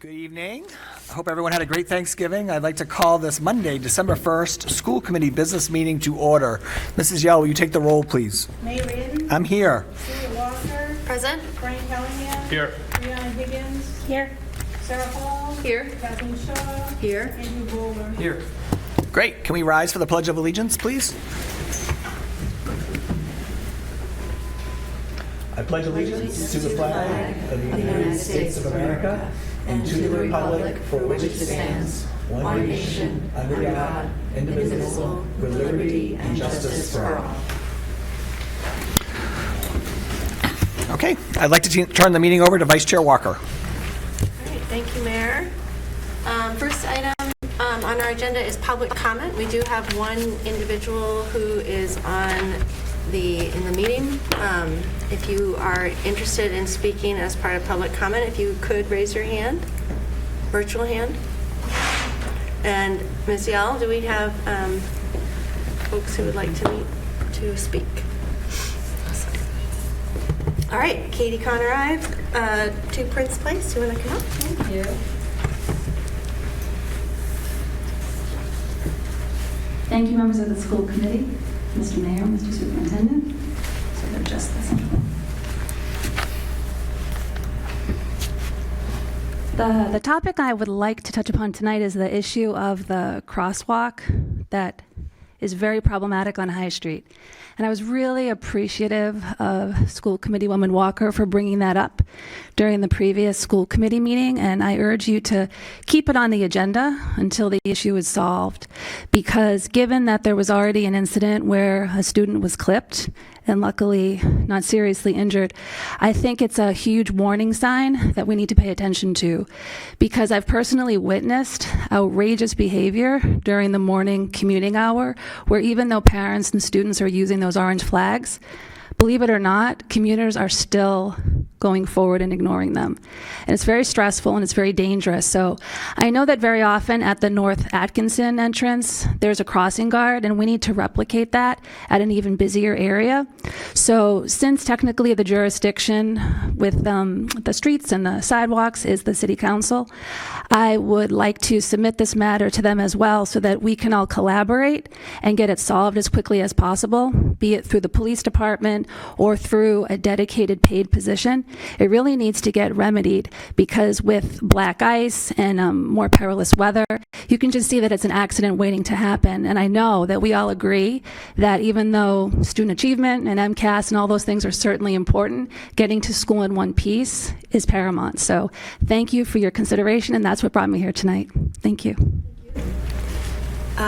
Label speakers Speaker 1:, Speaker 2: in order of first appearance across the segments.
Speaker 1: Good evening. I hope everyone had a great Thanksgiving. I'd like to call this Monday, December 1st, School Committee Business Meeting to order. Mrs. Yell, will you take the roll, please?
Speaker 2: May Reardon.
Speaker 1: I'm here.
Speaker 2: Celia Walker.
Speaker 3: Present.
Speaker 2: Frank Callahan.
Speaker 4: Here.
Speaker 2: Brianna Higgins.
Speaker 3: Here.
Speaker 2: Sarah Hall.
Speaker 3: Here.
Speaker 2: Kathleen Shaw.
Speaker 3: Here.
Speaker 2: Andrew Bowler.
Speaker 4: Here.
Speaker 1: Great. Can we rise for the Pledge of Allegiance, please? I pledge allegiance to the flag of the United States of America and to the republic for which it stands, one nation, under God, indivisible, with liberty and justice for all. Okay, I'd like to turn the meeting over to Vice Chair Walker.
Speaker 3: All right, thank you, Mayor. First item on our agenda is public comment. We do have one individual who is in the meeting. If you are interested in speaking as part of public comment, if you could raise your hand, virtual hand. And Ms. Yell, do we have folks who would like to speak? Awesome. All right, Katie Connor Ives, 2 Prince Place. Do you want to come up?
Speaker 5: Thank you. Thank you, members of the school committee, Mr. Mayor, Mr. Superintendent. So they're just this simple. The topic I would like to touch upon tonight is the issue of the crosswalk that is very problematic on High Street. And I was really appreciative of School Committee Woman Walker for bringing that up during the previous school committee meeting, and I urge you to keep it on the agenda until the issue is solved, because given that there was already an incident where a student was clipped and luckily not seriously injured, I think it's a huge warning sign that we need to pay attention to, because I've personally witnessed outrageous behavior during the morning commuting hour, where even though parents and students are using those orange flags, believe it or not, commuters are still going forward and ignoring them. And it's very stressful and it's very dangerous. So I know that very often at the North Atkinson entrance, there's a crossing guard, and we need to replicate that at an even busier area. So since technically the jurisdiction with the streets and the sidewalks is the city council, I would like to submit this matter to them as well so that we can all collaborate and get it solved as quickly as possible, be it through the police department or through a dedicated paid position. It really needs to get remedied, because with black ice and more perilous weather, you can just see that it's an accident waiting to happen. And I know that we all agree that even though student achievement and MCAS and all those things are certainly important, getting to school in one piece is paramount. So thank you for your consideration, and that's what brought me here tonight. Thank you.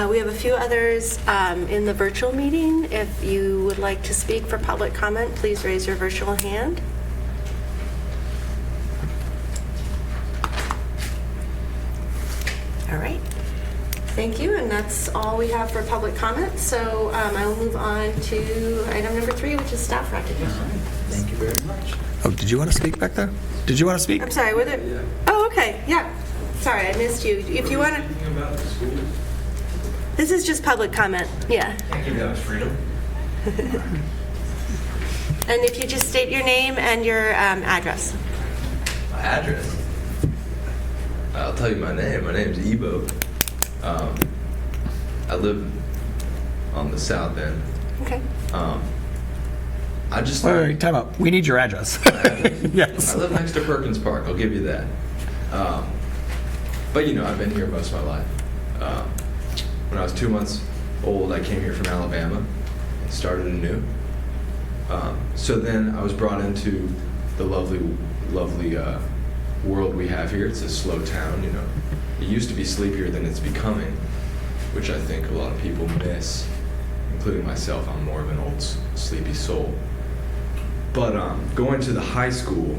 Speaker 3: We have a few others in the virtual meeting. If you would like to speak for public comment, please raise your virtual hand. All right. Thank you, and that's all we have for public comment. So I will move on to item number 3, which is staff recognition.
Speaker 1: Thank you very much. Oh, did you want to speak back there? Did you want to speak?
Speaker 3: I'm sorry, were there? Oh, okay, yeah. Sorry, I missed you. If you want to... This is just public comment, yeah.
Speaker 4: Can't give you that much freedom.
Speaker 3: And if you just state your name and your address.
Speaker 6: My address? I'll tell you my name. My name's Ebo. I live on the south end.
Speaker 3: Okay.
Speaker 6: I just...
Speaker 1: Wait, time out. We need your address. Yes.
Speaker 6: I live next to Perkins Park. I'll give you that. But, I've been here most of my life. When I was 2 months old, I came here from Alabama and started anew. So then I was brought into the lovely world we have here. It's a slow town, It used to be sleepier than it's becoming, which I think a lot of people miss, including myself. I'm more of an old, sleepy soul. But going to the high school,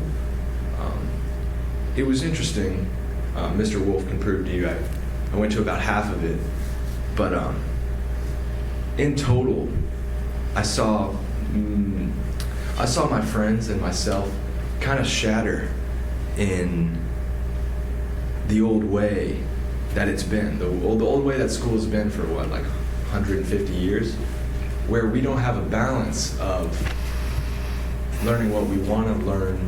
Speaker 6: it was interesting. Mr. Wolf can prove to you I went to about half of it. But in total, I saw my friends and myself kind of shatter in the old way that it's been, the old way that school has been for what, like 150 years, where we don't have a balance of learning what we want to learn.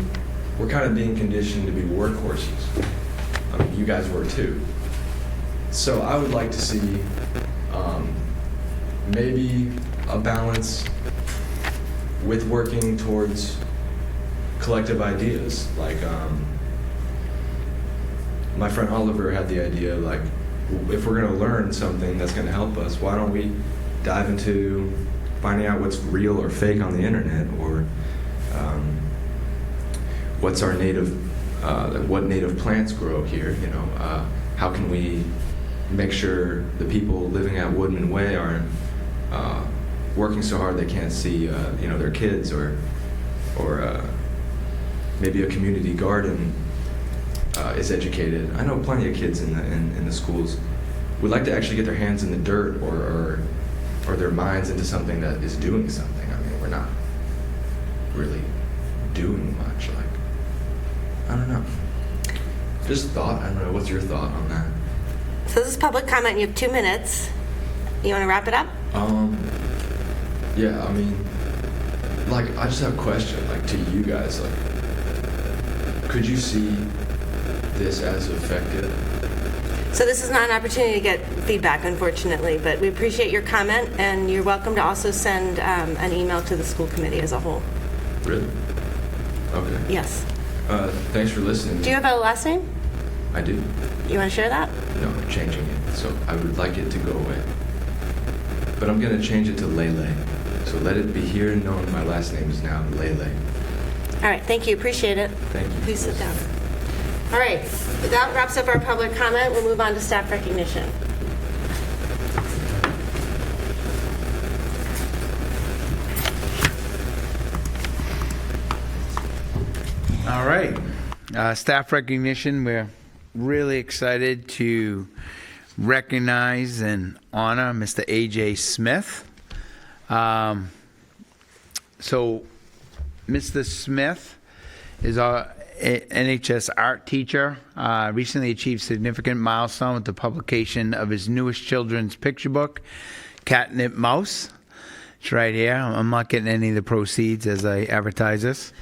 Speaker 6: We're kind of being conditioned to be workhorses. you guys were too. So I would like to see maybe a balance with working towards collective ideas. Like my friend Oliver had the idea, like, if we're going to learn something that's going to help us, why don't we dive into finding out what's real or fake on the internet, or what's our native, what native plants grow here, you know? How can we make sure the people living at Woodman Way aren't working so hard they can't see, you know, their kids, or maybe a community garden is educated. I know plenty of kids in the schools would like to actually get their hands in the dirt, or their minds into something that is doing something. I mean, we're not really doing much. Like, I don't know. Just thought. I don't know. What's your thought on that?
Speaker 3: So this is public comment. You have 2 minutes. You want to wrap it up?
Speaker 6: Yeah. I mean, like, I just have a question, like, to you guys. Like, could you see this as effective?
Speaker 3: So this is not an opportunity to get feedback, unfortunately, but we appreciate your comment, and you're welcome to also send an email to the school committee as a whole.
Speaker 6: Really? Okay.
Speaker 3: Yes.
Speaker 6: Thanks for listening.
Speaker 3: Do you have a last name?
Speaker 6: I do.
Speaker 3: You want to share that?
Speaker 6: No, I'm changing it. So I would like it to go away. But I'm going to change it to Lele. So let it be here known my last name is now Lele.
Speaker 3: All right, thank you. Appreciate it.
Speaker 6: Thank you.
Speaker 3: Please sit down. All right, that wraps up our public comment. We'll move on to staff recognition.
Speaker 4: All right. Staff recognition. We're really excited to recognize and honor Mr. A.J. Smith. So, Mr. Smith is our NHS art teacher. Recently achieved significant milestone with the publication of his newest children's picture book, Catnip Mouse. It's right here. I'm not getting any of the proceeds as I advertise this.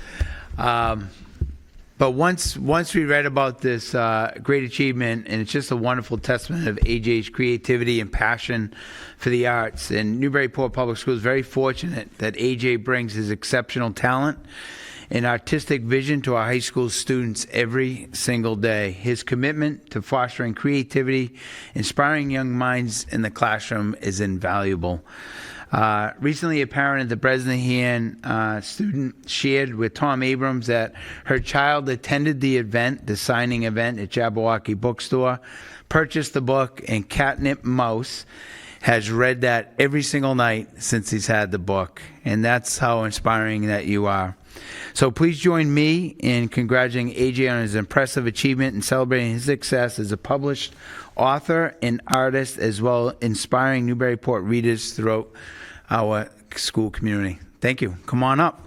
Speaker 4: But once we read about this great achievement, and it's just a wonderful testament of AJ's creativity and passion for the arts. And Newburyport Public Schools is very fortunate that AJ brings his exceptional talent and artistic vision to our high school students every single day. His commitment to fostering creativity, inspiring young minds in the classroom is invaluable. Recently, a parent at the Bresnahan student shared with Tom Abrams that her child attended the event, the signing event at Jabberwocky Bookstore, purchased the book, and Catnip Mouse has read that every single night since he's had the book. And that's how inspiring that you are. So please join me in congratulating AJ on his impressive achievement and celebrating his success as a published author and artist, as well as inspiring Newburyport readers throughout our school community. Thank you. Come on up.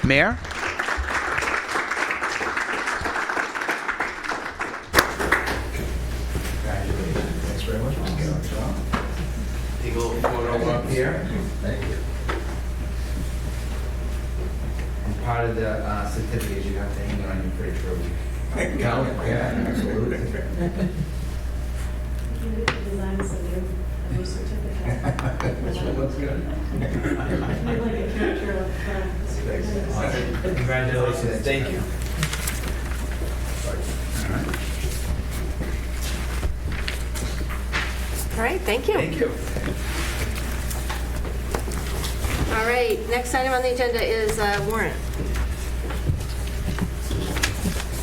Speaker 4: Mayor?
Speaker 1: Thanks very much.
Speaker 4: Take a little photo up here.
Speaker 1: Thank you.
Speaker 4: And part of the certificate, you have to hang it on your fridge for a week.
Speaker 1: Yeah, absolutely.
Speaker 4: Looks good. Congratulations. Thank you.
Speaker 3: All right, thank you.
Speaker 4: Thank you.
Speaker 3: All right, next item on the agenda is warrant.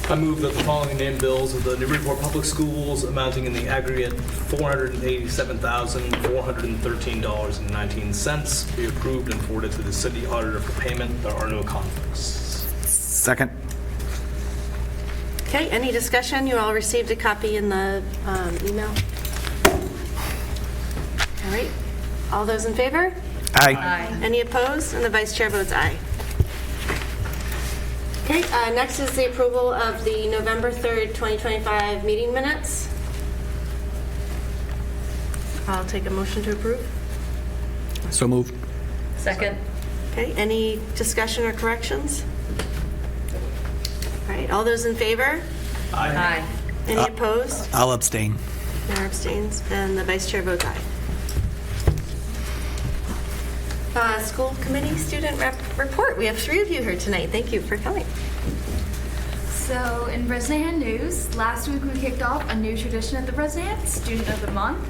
Speaker 7: I move that the following named bills of the Newburyport Public Schools amounting in the aggregate $487,413.19 be approved and forwarded to the city auditor for payment. There are no conflicts.
Speaker 1: Second.
Speaker 3: Okay, any discussion? You all received a copy in the email? All right, all those in favor?
Speaker 1: Aye.
Speaker 3: Any opposed? And the vice chair votes aye. Okay, next is the approval of the November 3rd, 2025 meeting minutes. I'll take a motion to approve.
Speaker 1: So moved.
Speaker 5: Second.
Speaker 3: Okay, any discussion or corrections? All right, all those in favor?
Speaker 5: Aye.
Speaker 3: Any opposed?
Speaker 1: I'll abstain.
Speaker 3: Mayor abstains, and the vice chair votes aye. School committee student report. We have 3 of you here tonight. Thank you for coming.
Speaker 8: So in Bresnahan news, last week we kicked off a new tradition at the Bresnahan, Student of the Month.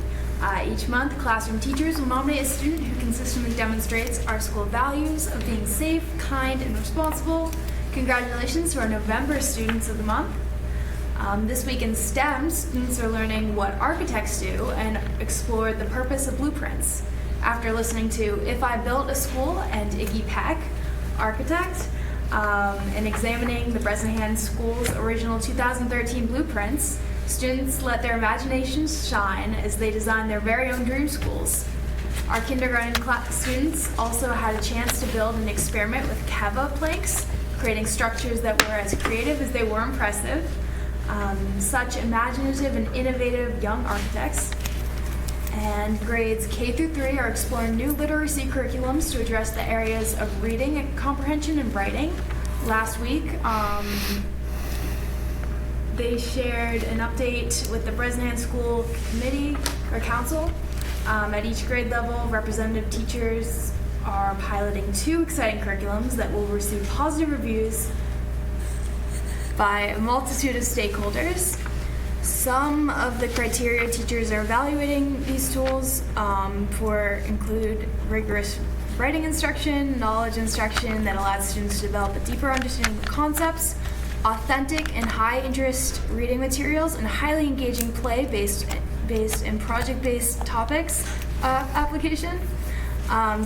Speaker 8: Each month, classroom teachers will nominate a student who consistently demonstrates our school values of being safe, kind, and responsible. Congratulations to our November Students of the Month. This week in STEM, students are learning what architects do and explore the purpose of blueprints. After listening to If I Built a School and Iggy Peck, architect, and examining the Bresnahan School's original 2013 blueprints, students let their imaginations shine as they design their very own dream schools. Our kindergarten students also had a chance to build an experiment with Keva planks, creating structures that were as creative as they were impressive. Such imaginative and innovative young architects. And grades K through 3 are exploring new literacy curriculums to address the areas of reading and comprehension and writing. Last week, they shared an update with the Bresnahan School Committee or Council. At each grade level, representative teachers are piloting 2 exciting curriculums that will receive positive reviews by a multitude of stakeholders. Some of the criteria teachers are evaluating these tools include rigorous writing instruction, knowledge instruction that allows students to develop a deeper understanding of concepts, authentic and high-interest reading materials, and highly engaging play-based and project-based topics application.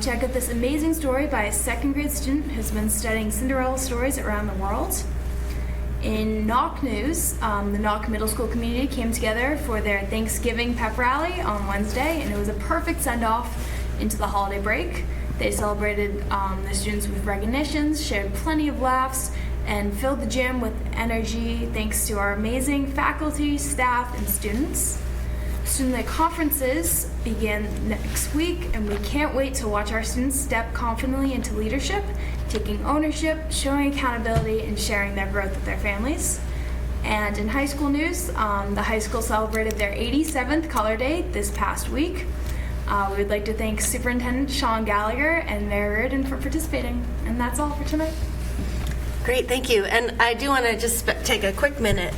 Speaker 8: Check out this amazing story by a 2nd grade student who's been studying Cinderella stories around the world. In Knock News, the Knock Middle School community came together for their Thanksgiving pep rally on Wednesday, and it was a perfect send-off into the holiday break. They celebrated the students with recognitions, shared plenty of laughs, and filled the gym with energy thanks to our amazing faculty, staff, and students. Student-led conferences begin next week, and we can't wait to watch our students step confidently into leadership, taking ownership, showing accountability, and sharing their growth with their families. And in high school news, the high school celebrated their 87th Color Day this past week. We would like to thank Superintendent Sean Gallagher and Mayor Reardon for participating. And that's all for tonight.
Speaker 3: Great, thank you. And I do want to just take a quick minute.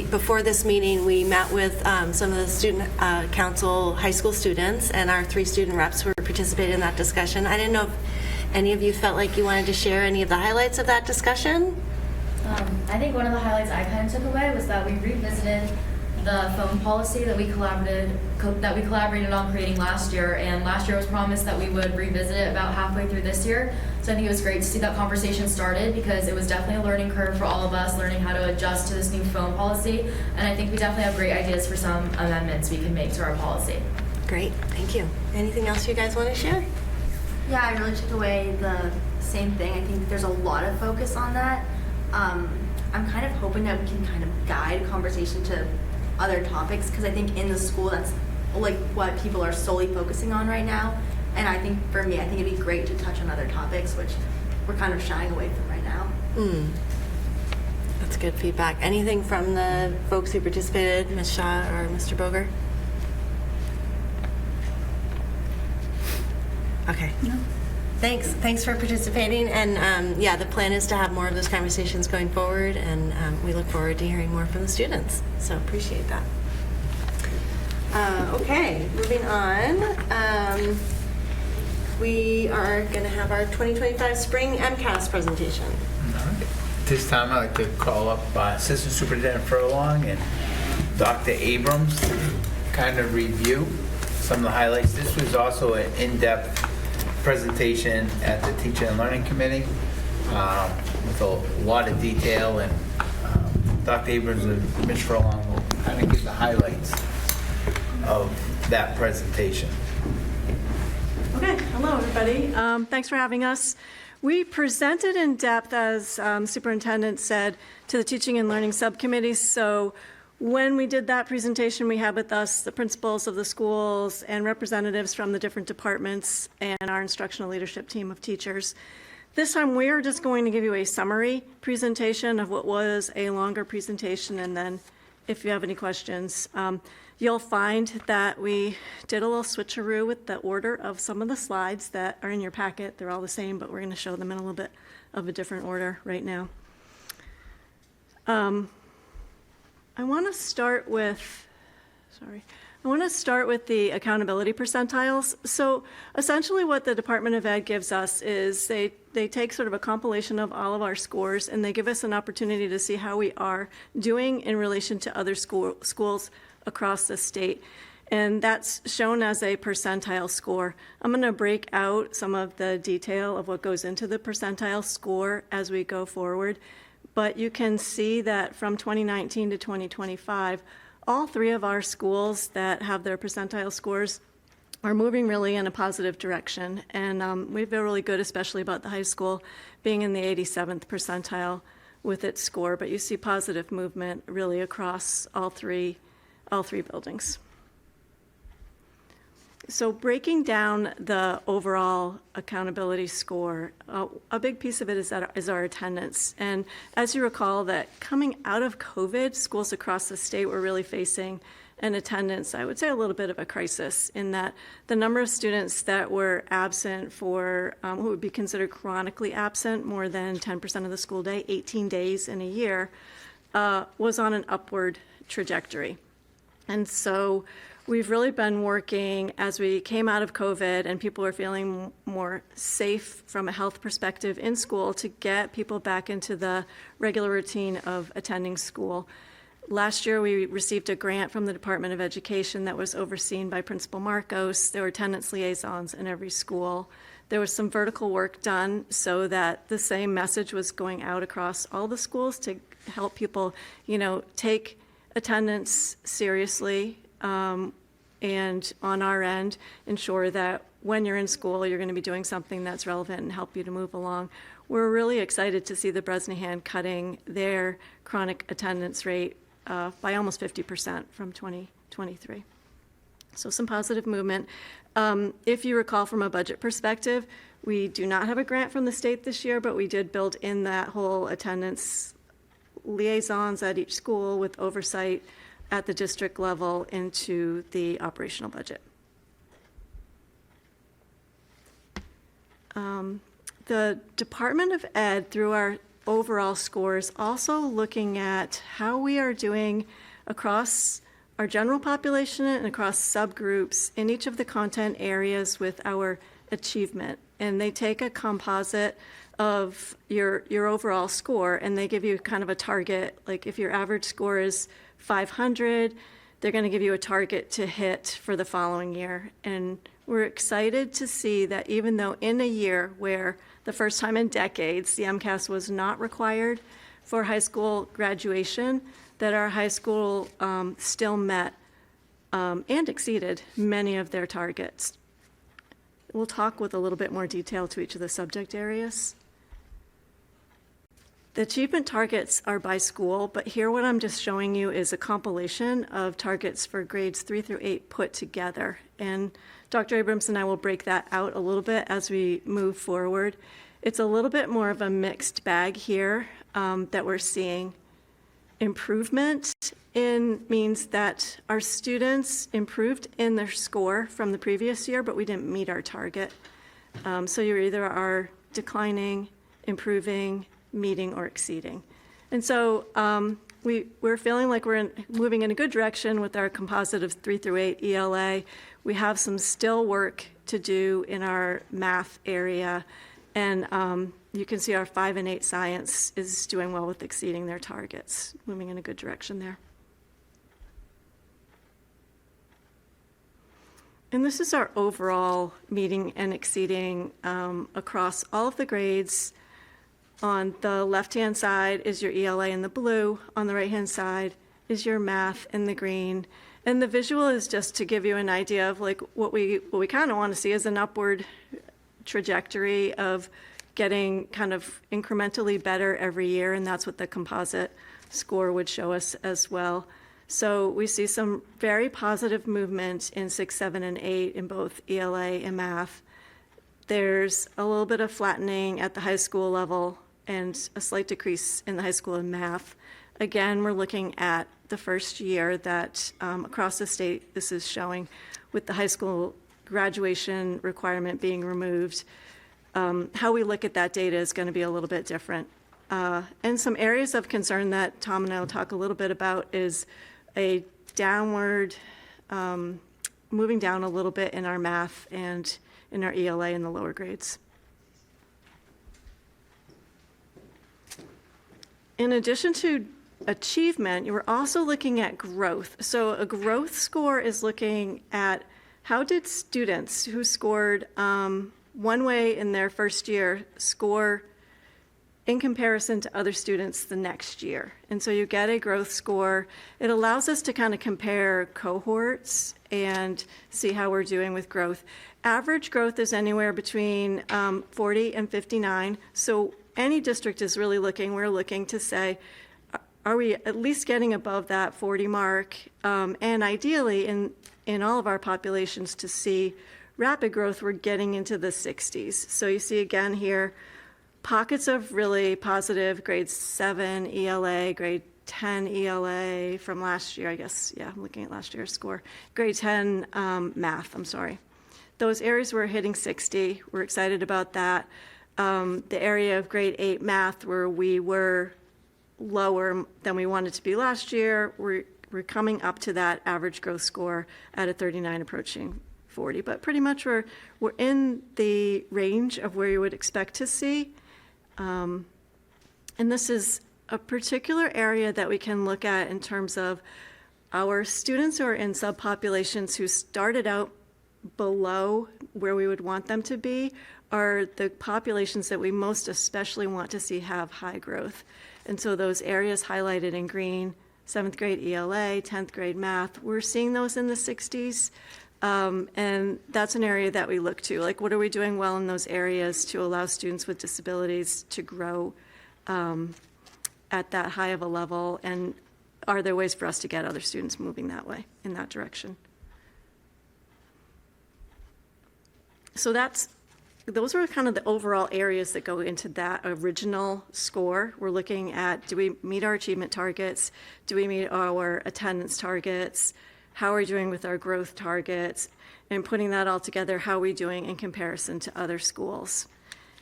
Speaker 3: Before this meeting, we met with some of the student council high school students, and our 3 student reps were participating in that discussion. I didn't know if any of you felt like you wanted to share any of the highlights of that discussion.
Speaker 9: I think one of the highlights I kind of took away was that we revisited the phone policy that we collaborated on creating last year, and last year was promised that we would revisit it about halfway through this year. So I think it was great to see that conversation started, because it was definitely a learning curve for all of us, learning how to adjust to this new phone policy. And I think we definitely have great ideas for some amendments we can make to our policy.
Speaker 3: Great, thank you. Anything else you guys want to share?
Speaker 10: Yeah, I really took away the same thing. I think there's a lot of focus on that. I'm kind of hoping that we can kind of guide conversation to other topics, because I think in the school that's like what people are solely focusing on right now. And I think for me, I think it'd be great to touch on other topics, which we're kind of shying away from right now.
Speaker 3: That's good feedback. Anything from the folks who participated, Ms. Shaw or Mr. Boger? Okay. No. Thanks for participating. And yeah, the plan is to have more of those conversations going forward, and we look forward to hearing more from the students. So appreciate that. Okay, moving on. We are going to have our 2025 Spring MCAS presentation.
Speaker 4: All right. This time I'd like to call up Assistant Superintendent Furlong and Dr. Abrams to kind of review some of the highlights. This was also an in-depth presentation at the Teaching and Learning Committee with a lot of detail, and Dr. Abrams and Ms. Furlong will kind of give the highlights of that presentation.
Speaker 11: Okay, hello everybody. Thanks for having us. We presented in depth, as Superintendent said, to the Teaching and Learning Subcommittee. So when we did that presentation, we had with us the principals of the schools and representatives from the different departments and our instructional leadership team of teachers. This time we are just going to give you a summary presentation of what was a longer presentation, and then if you have any questions. You'll find that we did a little switcheroo with the order of some of the slides that are in your packet. They're all the same, but we're going to show them in a little bit of a different order right now. I want to start with the accountability percentiles. So essentially what the Department of Ed gives us is they take sort of a compilation of all of our scores, and they give us an opportunity to see how we are doing in relation to other schools across the state. And that's shown as a percentile score. I'm going to break out some of the detail of what goes into the percentile score as we go forward. But you can see that from 2019 to 2025, all three of our schools that have their percentile scores are moving really in a positive direction. And we feel really good, especially about the high school being in the 87th percentile with its score. But you see positive movement really across all three buildings. So breaking down the overall accountability score, a big piece of it is our attendance. And as you recall, that coming out of COVID, schools across the state were really facing an attendance, I would say, a little bit of a crisis, in that the number of students that were absent for, who would be considered chronically absent more than 10% of the school day, 18 days in a year, was on an upward trajectory. And so we've really been working as we came out of COVID and people were feeling more safe from a health perspective in school to get people back into the regular routine of attending school. Last year, we received a grant from the Department of Education that was overseen by Principal Marcos. There were attendance liaisons in every school. There was some vertical work done so that the same message was going out across all the schools to help people, take attendance seriously, and on our end, ensure that when you're in school, you're going to be doing something that's relevant and help you to move along. We're really excited to see the Bresnahan cutting their chronic attendance rate by almost 50% from 2023. So some positive movement. If you recall, from a budget perspective, we do not have a grant from the state this year, but we did build in that whole attendance liaisons at each school with oversight at the district level into the operational budget. The Department of Ed, through our overall scores, also looking at how we are doing across our general population and across subgroups in each of the content areas with our achievement. And they take a composite of your overall score, and they give you kind of a target. Like if your average score is 500, they're going to give you a target to hit for the following year. And we're excited to see that even though in a year where the first time in decades the MCAS was not required for high school graduation, that our high school still met and exceeded many of their targets. We'll talk with a little bit more detail to each of the subject areas. The achievement targets are by school, but here what I'm just showing you is a compilation of targets for grades 3 through 8 put together. And Dr. Abrams and I will break that out a little bit as we move forward. It's a little bit more of a mixed bag here that we're seeing. Improvement means that our students improved in their score from the previous year, but we didn't meet our target. So you either are declining, improving, meeting, or exceeding. And so we're feeling like we're moving in a good direction with our composite of 3 through 8 ELA. We have some still work to do in our math area, and you can see our 5 and 8 science is doing well with exceeding their targets, moving in a good direction there. And this is our overall meeting and exceeding across all of the grades. On the left-hand side is your ELA in the blue. On the right-hand side is your math in the green. And the visual is just to give you an idea of like what we kind of want to see is an upward trajectory of getting kind of incrementally better every year, and that's what the composite score would show us as well. So we see some very positive movement in 6, 7, and 8 in both ELA and math. There's a little bit of flattening at the high school level and a slight decrease in the high school in math. Again, we're looking at the first year that across the state, this is showing with the high school graduation requirement being removed. How we look at that data is going to be a little bit different. And some areas of concern that Tom and I will talk a little bit about is a downward, moving down a little bit in our math and in our ELA in the lower grades. In addition to achievement, you were also looking at growth. So a growth score is looking at how did students who scored one way in their first year score in comparison to other students the next year. And so you get a growth score. It allows us to kind of compare cohorts and see how we're doing with growth. Average growth is anywhere between 40 and 59. So any district is really looking, we're looking to say, are we at least getting above that 40 mark? And ideally, in all of our populations to see rapid growth, we're getting into the 60s. So you see again here, pockets of really positive grade 7 ELA, grade 10 ELA from last year, I guess. Yeah, I'm looking at last year's score. Grade 10 math, I'm sorry. Those areas were hitting 60. We're excited about that. The area of grade 8 math where we were lower than we wanted to be last year, we're coming up to that average growth score at a 39 approaching 40. But pretty much we're in the range of where you would expect to see. And this is a particular area that we can look at in terms of our students who are in subpopulations who started out below where we would want them to be are the populations that we most especially want to see have high growth. And so those areas highlighted in green, 7th grade ELA, 10th grade math, we're seeing those in the 60s. And that's an area that we look to. Like, what are we doing well in those areas to allow students with disabilities to grow at that high of a level? And are there ways for us to get other students moving that way, in that direction? So those are kind of the overall areas that go into that original score. We're looking at, do we meet our achievement targets? Do we meet our attendance targets? How are we doing with our growth targets? And putting that all together, how are we doing in comparison to other schools?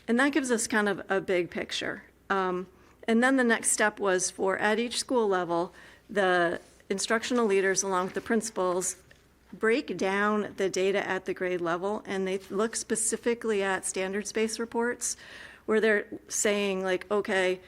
Speaker 11: And that gives us kind of a big picture. And then the next step was for, at each school level, the instructional leaders along with the principals break down the data at the grade level, and they look specifically at standards-based reports where they're saying, like, okay,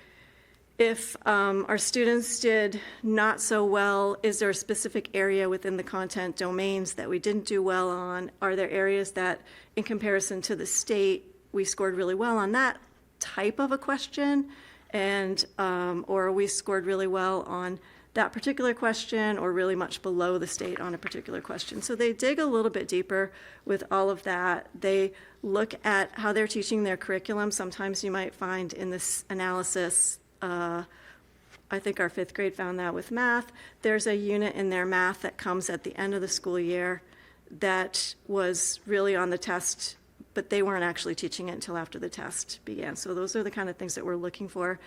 Speaker 11: if our students did not so well, is there a specific area within the content domains that we didn't do well on? Are there areas that, in comparison to the state, we scored really well on that type of a question, and or we scored really well on that particular question, or really much below the state on a particular question. So they dig a little bit deeper with all of that. They look at how they're teaching their curriculum. Sometimes you might find in this analysis, I think our 5th grade found that with math, there's a unit in their math that comes at the end of the school year that was really on the test, but they weren't actually teaching it until after the test began. So those are the kind of things that we're looking for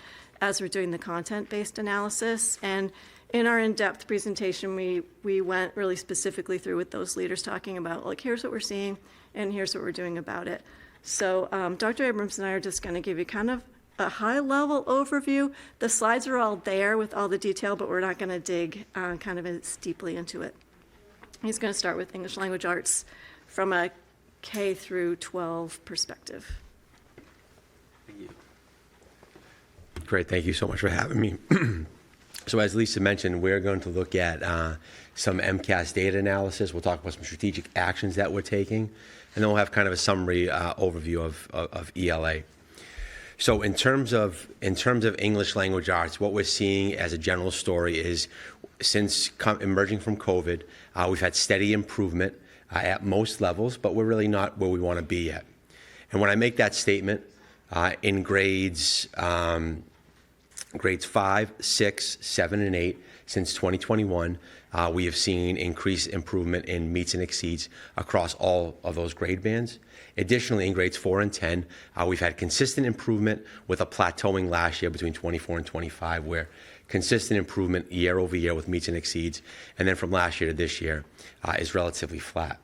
Speaker 11: as we're doing the content-based analysis. And in our in-depth presentation, we went really specifically through with those leaders talking about, like, here's what we're seeing and here's what we're doing about it. So Dr. Abrams and I are just going to give you kind of a high-level overview. The slides are all there with all the detail, but we're not going to dig kind of as deeply into it. He's going to start with English language arts from a K through 12 perspective.
Speaker 12: Great, thank you so much for having me. So as Lisa mentioned, we're going to look at some MCAS data analysis. We'll talk about some strategic actions that we're taking, and then we'll have kind of a summary overview of ELA. So in terms of English language arts, what we're seeing as a general story is, since emerging from COVID, we've had steady improvement at most levels, but we're really not where we want to be yet. And when I make that statement, in grades 5, 6, 7, and 8, since 2021, we have seen increased improvement in meets and exceeds across all of those grade bands. Additionally, in grades 4 and 10, we've had consistent improvement with a plateauing last year between 24 and 25, where consistent improvement year over year with meets and exceeds, and then from last year to this year is relatively flat.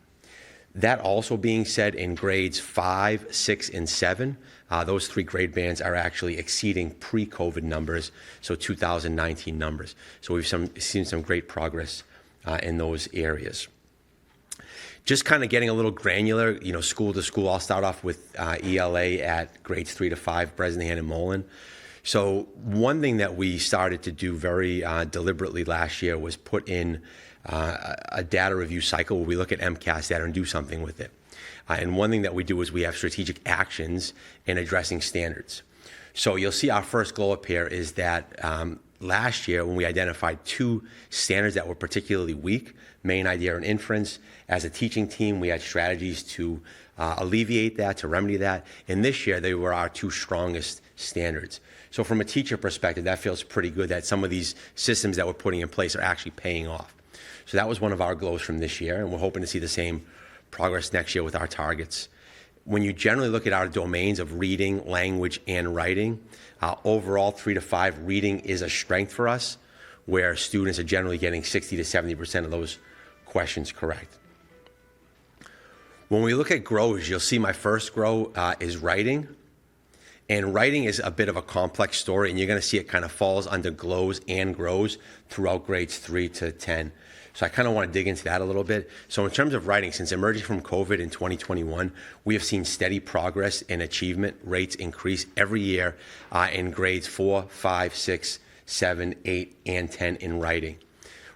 Speaker 12: That also being said, in grades 5, 6, and 7, those 3 grade bands are actually exceeding pre-COVID numbers, so 2019 numbers. So we've seen some great progress in those areas. Just kind of getting a little granular, school to school, I'll start off with ELA at grades 3 to 5, Bresnahan and Mullen. So one thing that we started to do very deliberately last year was put in a data review cycle where we look at MCAS data and do something with it. And one thing that we do is we have strategic actions in addressing standards. So you'll see our first glow up here is that last year when we identified 2 standards that were particularly weak, main idea and inference, as a teaching team we had strategies to alleviate that, to remedy that. And this year they were our 2 strongest standards. So from a teacher perspective, that feels pretty good that some of these systems that we're putting in place are actually paying off. So that was one of our glows from this year, and we're hoping to see the same progress next year with our targets. When you generally look at our domains of reading, language, and writing, overall 3 to 5, reading is a strength for us, where students are generally getting 60 to 70% of those questions correct. When we look at grows, you'll see my first grow is writing. And writing is a bit of a complex story, and you're going to see it kind of falls under glows and grows throughout grades 3 to 10. So I kind of want to dig into that a little bit. So in terms of writing, since emerging from COVID in 2021, we have seen steady progress and achievement rates increase every year in grades 4, 5, 6, 7, 8, and 10 in writing.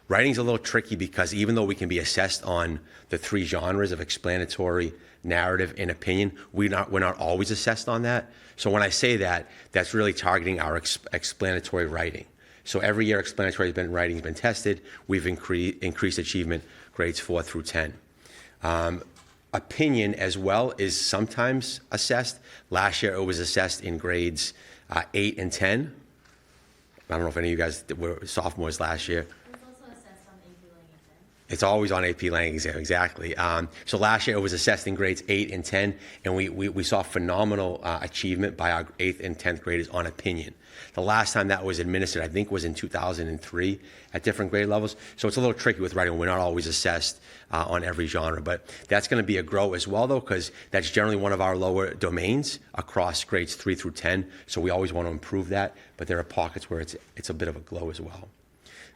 Speaker 12: Writing's a little tricky because even though we can be assessed on the 3 genres of explanatory, narrative, and opinion, we're not always assessed on that. So when I say that, that's really targeting our explanatory writing. So every year explanatory writing has been tested. We've increased achievement grades 4 through 10. Opinion as well is sometimes assessed. Last year it was assessed in grades 8 and 10. I don't know if any of you guys were sophomores last year. It's always on AP Lang exam, exactly. So last year it was assessed in grades 8 and 10, and we saw phenomenal achievement by our 8th and 10th graders on opinion. The last time that was administered, I think, was in 2003 at different grade levels. So it's a little tricky with writing. We're not always assessed on every genre, but that's going to be a grow as well, though, because that's generally one of our lower domains across grades 3 through 10. So we always want to improve that, but there are pockets where it's a bit of a glow as well.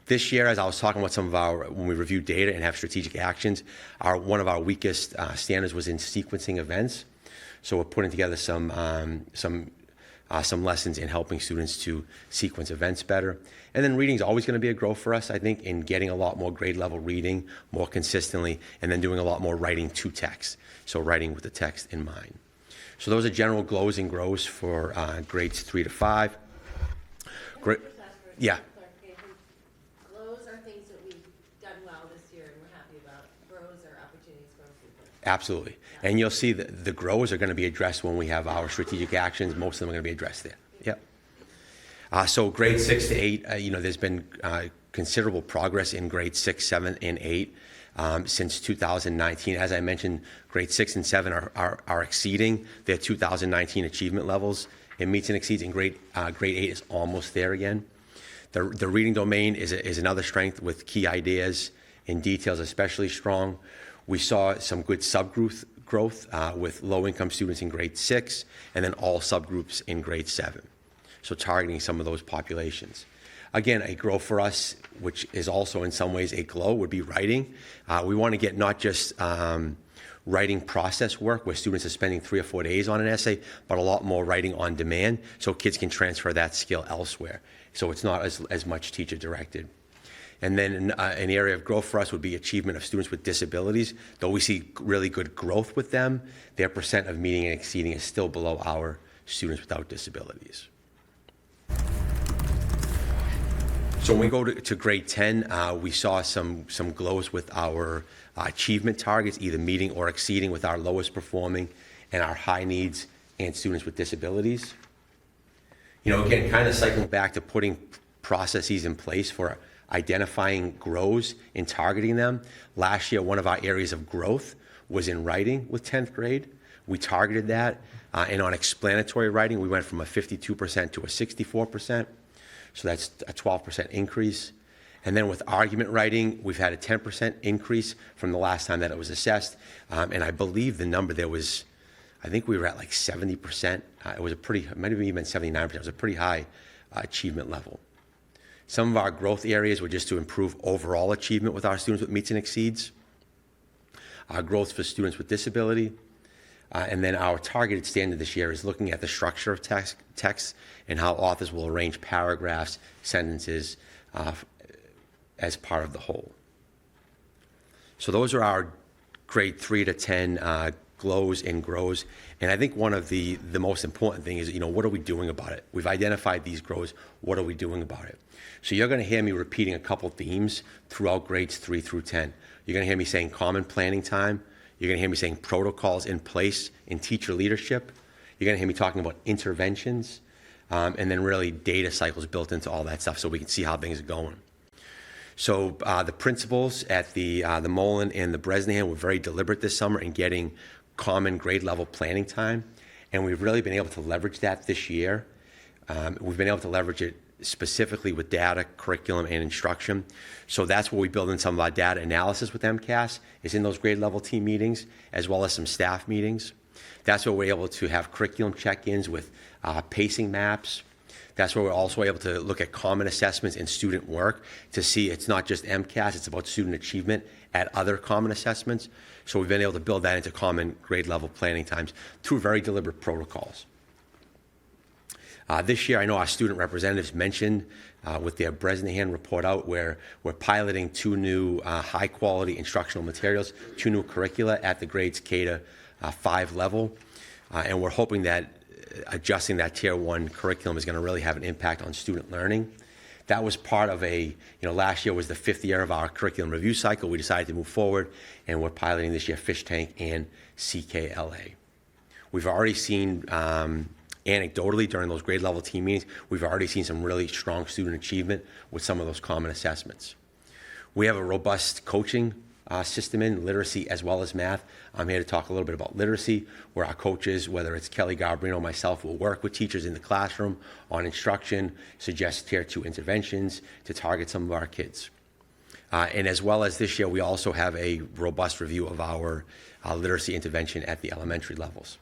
Speaker 12: This year, as I was talking about some of when we review data and have strategic actions, one of our weakest standards was in sequencing events. So we're putting together some lessons in helping students to sequence events better. And then reading is always going to be a growth for us, I think, in getting a lot more grade level reading more consistently, and then doing a lot more writing to text. So writing with the text in mind. So those are general glows and grows for grades 3 to 5. Great. Yeah. Absolutely. And you'll see that the grows are going to be addressed when we have our strategic actions. Most of them are going to be addressed there. Yep. So grades 6 to 8, there's been considerable progress in grades 6, 7, and 8 since 2019. As I mentioned, grades 6 and 7 are exceeding their 2019 achievement levels. It meets and exceeds, and grade 8 is almost there again. The reading domain is another strength with key ideas and details especially strong. We saw some good subgroup growth with low-income students in grade 6, and then all subgroups in grade 7. So targeting some of those populations. Again, a grow for us, which is also in some ways a glow, would be writing. We want to get not just writing process work where students are spending 3 or 4 days on an essay, but a lot more writing on demand so kids can transfer that skill elsewhere. So it's not as much teacher-directed. And then an area of growth for us would be achievement of students with disabilities. Though we see really good growth with them, their percent of meeting and exceeding is still below our students without disabilities. So when we go to grade 10, we saw some glows with our achievement targets, either meeting or exceeding with our lowest performing and our high needs and students with disabilities. Again, kind of cycling back to putting processes in place for identifying grows and targeting them. Last year, one of our areas of growth was in writing with 10th grade. We targeted that. And on explanatory writing, we went from a 52% to a 64%. So that's a 12% increase. And then with argument writing, we've had a 10% increase from the last time that it was assessed. And I believe the number there was, I think we were at like 70%. It was it might have even been 79%. It was a pretty high achievement level. Some of our growth areas were just to improve overall achievement with our students with meets and exceeds. Our growth for students with disability. And then our targeted standard this year is looking at the structure of text and how authors will arrange paragraphs, sentences as part of the whole. So those are our grade 3 to 10 glows and grows. And I think one of the most important thing is, what are we doing about it? We've identified these grows. What are we doing about it? So you're going to hear me repeating a couple themes throughout grades 3 through 10. You're going to hear me saying common planning time. You're going to hear me saying protocols in place in teacher leadership. You're going to hear me talking about interventions, and then really data cycles built into all that stuff so we can see how things are going. So the principals at the Mullen and the Bresnahan were very deliberate this summer in getting common grade level planning time, and we've really been able to leverage that this year. We've been able to leverage it specifically with data, curriculum, and instruction. So that's where we build in some of our data analysis with MCAS, is in those grade level team meetings, as well as some staff meetings. That's where we're able to have curriculum check-ins with pacing maps. That's where we're also able to look at common assessments and student work to see it's not just MCAS, it's about student achievement at other common assessments. So we've been able to build that into common grade level planning times through very deliberate protocols. This year, I know our student representatives mentioned with their Bresnahan report out where we're piloting 2 new high-quality instructional materials, 2 new curricula at the grades K to 5 level. And we're hoping that adjusting that Tier 1 curriculum is going to really have an impact on student learning. That was part of last year was the 5th year of our curriculum review cycle. We decided to move forward, and we're piloting this year Fish Tank and CKLA. We've already seen anecdotally during those grade level team meetings, we've already seen some really strong student achievement with some of those common assessments. We have a robust coaching system in literacy as well as math. I'm here to talk a little bit about literacy, where our coaches, whether it's Kelly Garbarino, myself, will work with teachers in the classroom on instruction, suggest Tier 2 interventions to target some of our kids. And as well as this year, we also have a robust review of our literacy intervention at the elementary levels.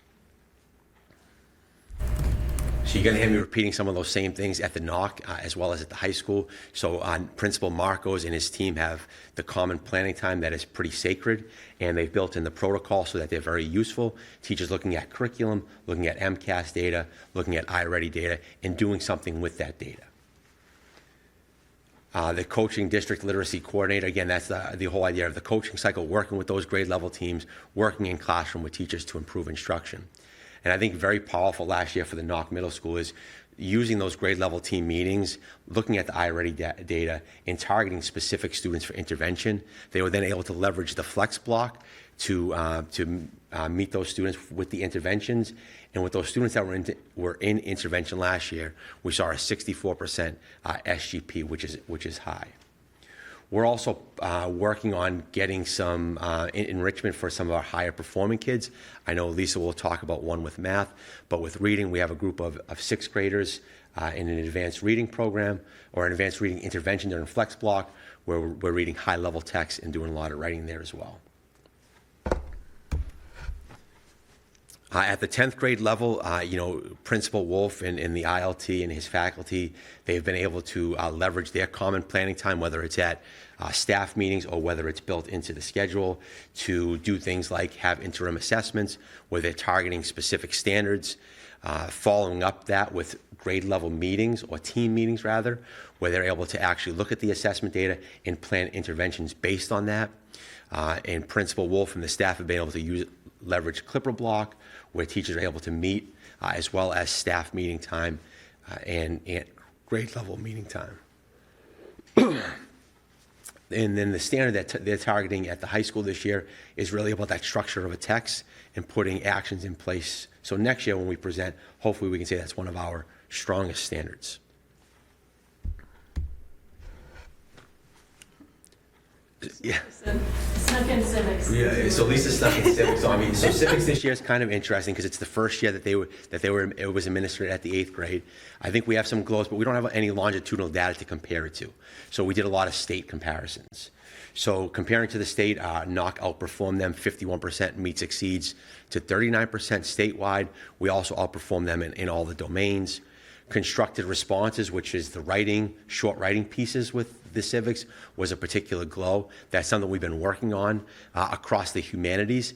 Speaker 12: So you're going to hear me repeating some of those same things at the NOC as well as at the high school. So Principal Marcos and his team have the common planning time that is pretty sacred, and they've built in the protocol so that they're very useful. Teachers looking at curriculum, looking at MCAS data, looking at iReady data, and doing something with that data. The coaching district literacy coordinator, again, that's the whole idea of the coaching cycle, working with those grade level teams, working in classroom with teachers to improve instruction. And I think very powerful last year for the Knock Middle School is using those grade level team meetings, looking at the iReady data, and targeting specific students for intervention. They were then able to leverage the flex block to meet those students with the interventions. And with those students that were in intervention last year, we saw a 64% SGP, which is high. We're also working on getting some enrichment for some of our higher performing kids. I know Lisa will talk about one with math, but with reading, we have a group of 6th graders in an advanced reading program or an advanced reading intervention during Flex Block, where we're reading high-level text and doing a lot of writing there as well. At the 10th grade level, Principal Wolf and the ILT and his faculty, they've been able to leverage their common planning time, whether it's at staff meetings or whether it's built into the schedule, to do things like have interim assessments where they're targeting specific standards, following up that with grade level meetings or team meetings rather, where they're able to actually look at the assessment data and plan interventions based on that. And Principal Wolf and the staff have been able to leverage Clipper Block, where teachers are able to meet, as well as staff meeting time and grade level meeting time. And then the standard that they're targeting at the high school this year is really about that structure of a text and putting actions in place. So next year when we present, hopefully we can say that's one of our strongest standards. Yeah.
Speaker 11: Snuck in civics.
Speaker 12: Yeah, so Lisa snuck in civics on me. So civics this year is kind of interesting because it's the first year that it was administered at the 8th grade. I think we have some glows, but we don't have any longitudinal data to compare it to. So we did a lot of state comparisons. So comparing to the state, NOC outperformed them 51% meets exceeds to 39% statewide. We also outperformed them in all the domains. Constructed responses, which is the writing, short writing pieces with the civics, was a particular glow. That's something we've been working on across the humanities,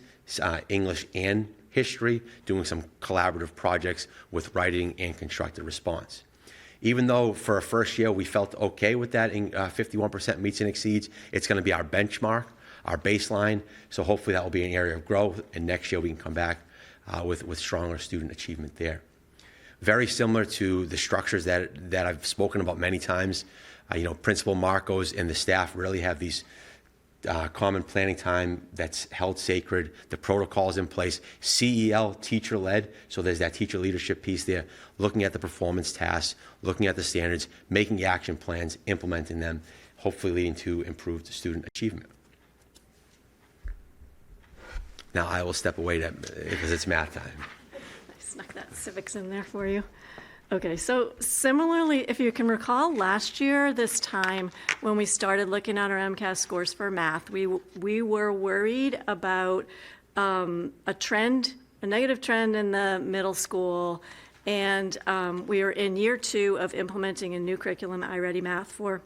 Speaker 12: English and history, doing some collaborative projects with writing and constructed response. Even though for a first year we felt okay with that, 51% meets and exceeds, it's going to be our benchmark, our baseline. So hopefully that will be an area of growth, and next year we can come back with stronger student achievement there. Very similar to the structures that I've spoken about many times. Principal Marcos and the staff really have these common planning time that's held sacred, the protocols in place, CEL, teacher-led, so there's that teacher leadership piece there, looking at the performance tasks, looking at the standards, making action plans, implementing them, hopefully leading to improved student achievement. Now I will step away because it's math time.
Speaker 11: Snuck that civics in there for you. Okay, so similarly, if you can recall last year, this time when we started looking at our MCAS scores for math, we were worried about a negative trend in the middle school, and we were in year 2 of implementing a new curriculum, iReady Math, for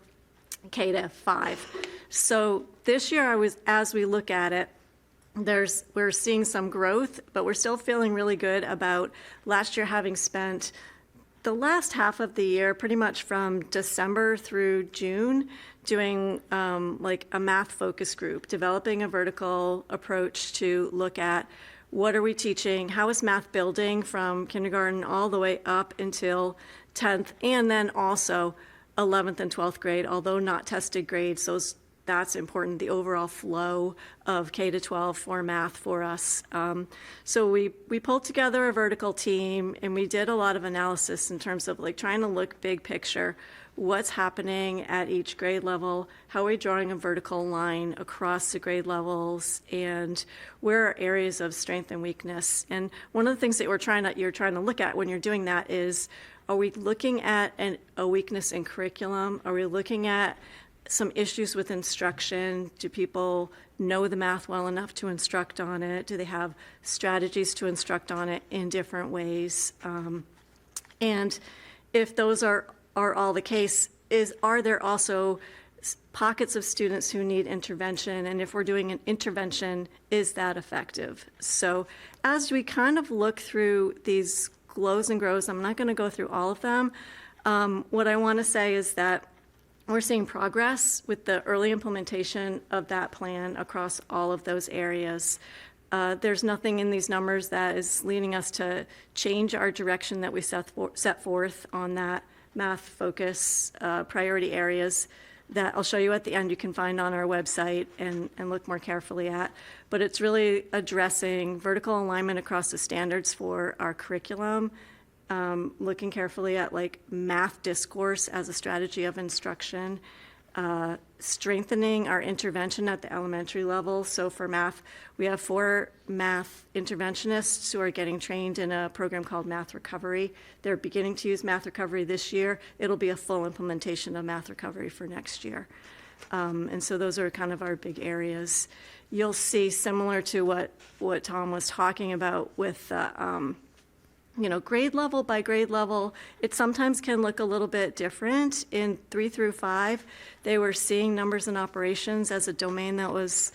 Speaker 11: K-5. So this year, as we look at it, we're seeing some growth, but we're still feeling really good about last year having spent the last half of the year, pretty much from December through June, doing like a math focus group, developing a vertical approach to look at what are we teaching, how is math building from kindergarten all the way up until 10th, and then also 11th and 12th grade, although not tested grades, that's important, the overall flow of K-12 for math for us. So we pulled together a vertical team, and we did a lot of analysis in terms of like trying to look big picture, what's happening at each grade level, how are we drawing a vertical line across the grade levels, and where are areas of strength and weakness. And one of the things that you're trying to look at when you're doing that is, are we looking at a weakness in curriculum? Are we looking at some issues with instruction? Do people know the math well enough to instruct on it? Do they have strategies to instruct on it in different ways? And if those are all the case, are there also pockets of students who need intervention? And if we're doing an intervention, is that effective? So as we kind of look through these glows and grows, I'm not going to go through all of them. What I want to say is that we're seeing progress with the early implementation of that plan across all of those areas. There's nothing in these numbers that is leading us to change our direction that we set forth on that math focus priority areas that I'll show you at the end you can find on our website and look more carefully at. But it's really addressing vertical alignment across the standards for our curriculum, looking carefully at like math discourse as a strategy of instruction, strengthening our intervention at the elementary level. So for math, we have 4 math interventionists who are getting trained in a program called Math Recovery. They're beginning to use Math Recovery this year. It'll be a full implementation of Math Recovery for next year. And so those are kind of our big areas. You'll see, similar to what Tom was talking about with grade level by grade level, it sometimes can look a little bit different. In 3 through 5, they were seeing numbers and operations as a domain that was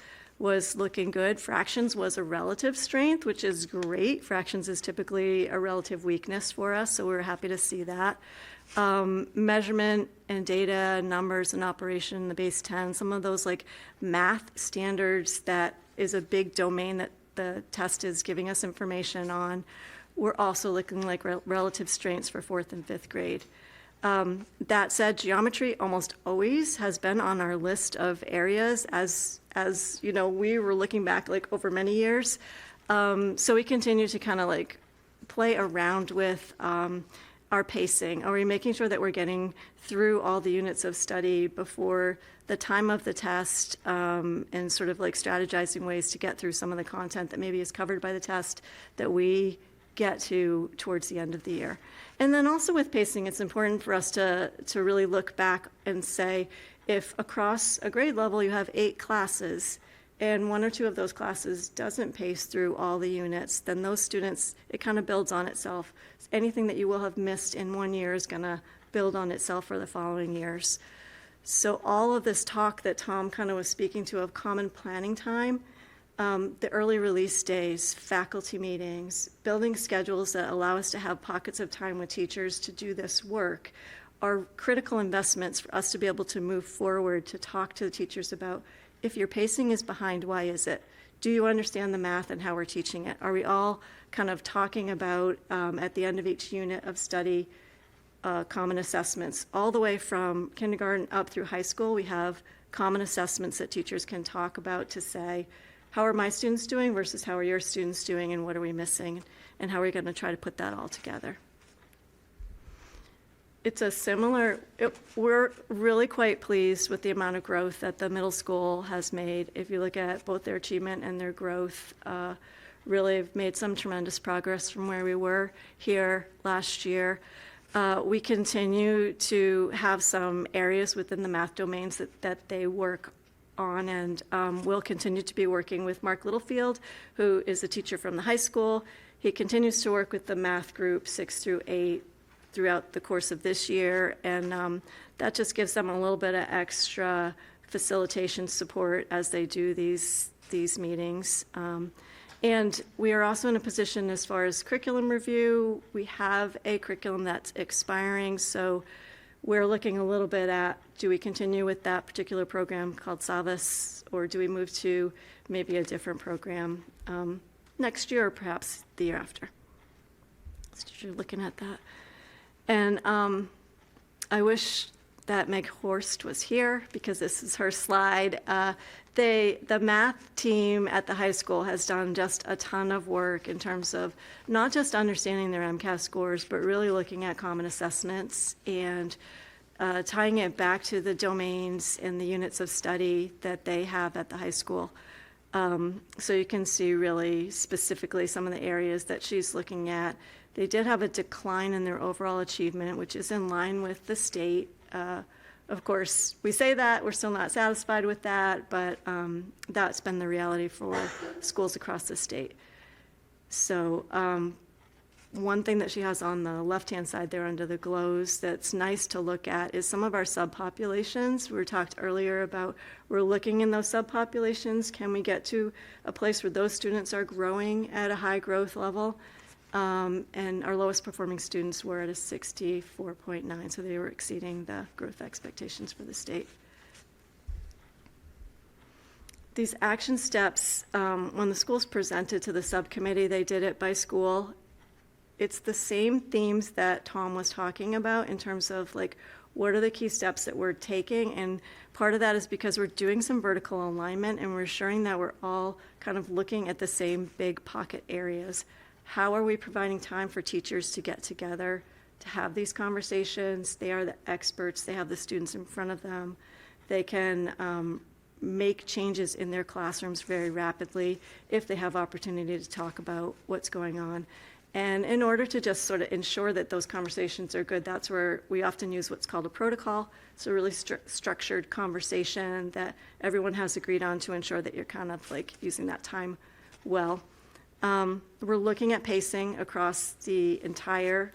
Speaker 11: looking good. Fractions was a relative strength, which is great. Fractions is typically a relative weakness for us, so we were happy to see that. Measurement and data, numbers and operation, the base 10, some of those like math standards that is a big domain that the test is giving us information on. We're also looking like relative strengths for 4th and 5th grade. That said, geometry almost always has been on our list of areas as we were looking back like over many years. So we continue to kind of like play around with our pacing? Are we making sure that we're getting through all the units of study before the time of the test, and sort of like strategizing ways to get through some of the content that maybe is covered by the test that we get to towards the end of the year? And then also with pacing, it's important for us to really look back and say, if across a grade level you have 8 classes, and 1 or 2 of those classes doesn't pace through all the units, then those students, it kind of builds on itself. Anything that you will have missed in 1 year is going to build on itself for the following years. So all of this talk that Tom kind of was speaking to of common planning time, the early release days, faculty meetings, building schedules that allow us to have pockets of time with teachers to do this work are critical investments for us to be able to move forward, to talk to the teachers about, if your pacing is behind, why is it? Do you understand the math and how we're teaching it? Are we all kind of talking about, at the end of each unit of study, common assessments? All the way from kindergarten up through high school, we have common assessments that teachers can talk about to say, how are my students doing versus how are your students doing, and what are we missing, and how are we going to try to put that all together? It's a similar, we're really quite pleased with the amount of growth that the middle school has made. If you look at both their achievement and their growth, really have made some tremendous progress from where we were here last year. We continue to have some areas within the math domains that they work on, and we'll continue to be working with Mark Littlefield, who is a teacher from the high school. He continues to work with the math group 6 through 8 throughout the course of this year, and that just gives them a little bit of extra facilitation support as they do these meetings. And we are also in a position as far as curriculum review. We have a curriculum that's expiring, so we're looking a little bit at, do we continue with that particular program called Savas, or do we move to maybe a different program next year or perhaps the year after? So you're looking at that. And I wish that Meg Horst was here, because this is her slide. The math team at the high school has done just a ton of work in terms of not just understanding their MCAS scores, but really looking at common assessments and tying it back to the domains and the units of study that they have at the high school. So you can see really specifically some of the areas that she's looking at. They did have a decline in their overall achievement, which is in line with the state. Of course, we say that, we're still not satisfied with that, but that's been the reality for schools across the state. So one thing that she has on the left-hand side there under the glows that's nice to look at is some of our subpopulations. We talked earlier about, we're looking in those subpopulations. Can we get to a place where those students are growing at a high growth level? And our lowest performing students were at a 64.9, so they were exceeding the growth expectations for the state. These action steps, when the schools presented to the subcommittee, they did it by school. It's the same themes that Tom was talking about in terms of like, what are the key steps that we're taking? And part of that is because we're doing some vertical alignment and we're ensuring that we're all kind of looking at the same big pocket areas. How are we providing time for teachers to get together, to have these conversations? They are the experts. They have the students in front of them. They can make changes in their classrooms very rapidly if they have opportunity to talk about what's going on. And in order to just sort of ensure that those conversations are good, that's where we often use what's called a protocol. It's a really structured conversation that everyone has agreed on to ensure that you're kind of like using that time well. We're looking at pacing across the entire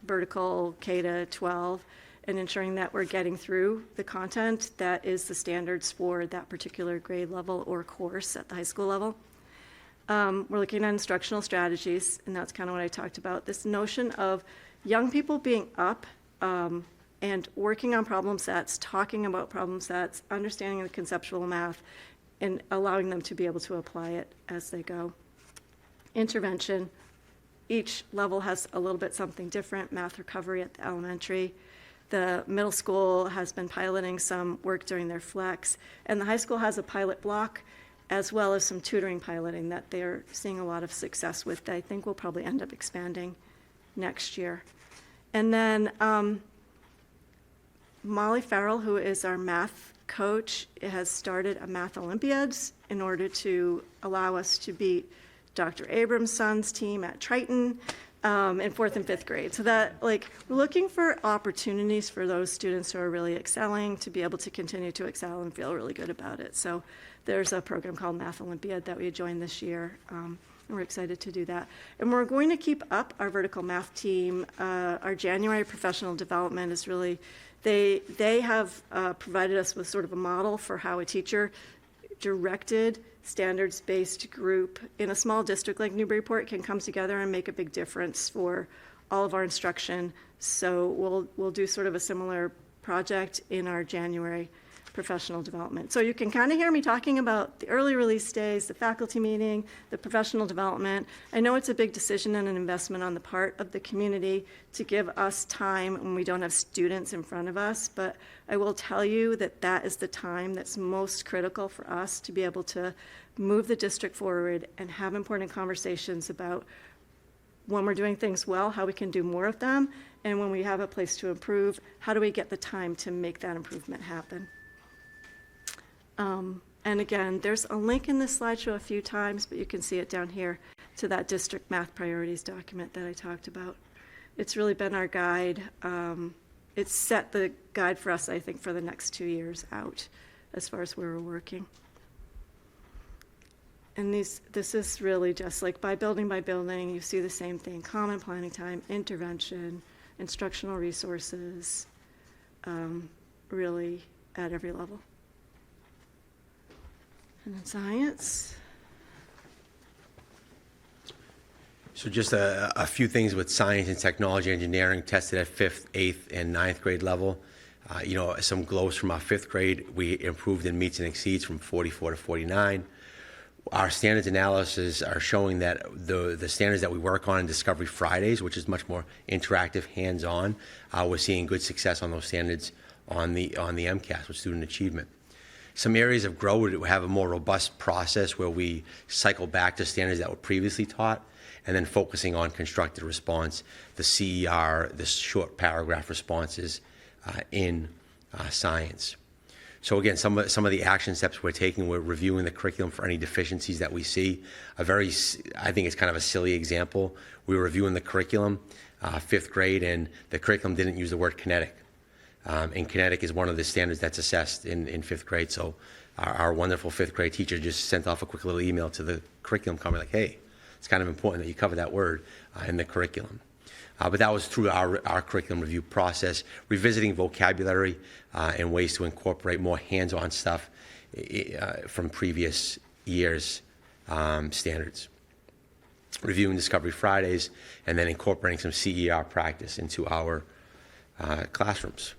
Speaker 11: vertical K-12 and ensuring that we're getting through the content that is the standards for that particular grade level or course at the high school level. We're looking at instructional strategies, and that's kind of what I talked about. This notion of young people being up and working on problem sets, talking about problem sets, understanding the conceptual math, and allowing them to be able to apply it as they go. Intervention. Each level has a little bit something different. Math recovery at the elementary. The middle school has been piloting some work during their flex, and the high school has a pilot block as well as some tutoring piloting that they're seeing a lot of success with that I think will probably end up expanding next year. And then Molly Farrell, who is our math coach, has started a math Olympiads in order to allow us to beat Dr. Abrams' son's team at Triton in 4th and 5th grade. So that, like, we're looking for opportunities for those students who are really excelling to be able to continue to excel and feel really good about it. So there's a program called Math Olympiad that we joined this year. And we're excited to do that. And we're going to keep up our vertical math team. Our January professional development is really, they have provided us with sort of a model for how a teacher-directed, standards-based group in a small district like Newburyport can come together and make a big difference for all of our instruction. So we'll do sort of a similar project in our January professional development. So you can kind of hear me talking about the early release days, the faculty meeting, the professional development. I know it's a big decision and an investment on the part of the community to give us time when we don't have students in front of us, but I will tell you that that is the time that's most critical for us to be able to move the district forward and have important conversations about when we're doing things well, how we can do more of them, and when we have a place to improve, how do we get the time to make that improvement happen? And again, there's a link in this slideshow a few times, but you can see it down here to that district math priorities document that I talked about. It's really been our guide. It's set the guide for us, I think, for the next 2 years out as far as where we're working. And this is really just like by building, you see the same thing: common planning time, intervention, instructional resources, really at every level. And then science.
Speaker 12: So just a few things with science and technology engineering tested at 5th, 8th, and 9th grade level. Some glows from our 5th grade. We improved in meets and exceeds from 44 to 49. Our standards analysis are showing that the standards that we work on in Discovery Fridays, which is much more interactive, hands-on, we're seeing good success on those standards on the MCAS with student achievement. Some areas of growth would have a more robust process where we cycle back to standards that were previously taught, and then focusing on constructed response, the CER, the short paragraph responses in science. So again, some of the action steps we're taking, we're reviewing the curriculum for any deficiencies that we see. I think it's kind of a silly example. We were reviewing the curriculum, 5th grade, and the curriculum didn't use the word kinetic. And kinetic is one of the standards that's assessed in 5th grade. So our wonderful 5th grade teacher just sent off a quick little email to the curriculum comment like, hey, it's kind of important that you cover that word in the curriculum. But that was through our curriculum review process, revisiting vocabulary and ways to incorporate more hands-on stuff from previous years' standards. Reviewing Discovery Fridays, and then incorporating some CER practice into our classrooms.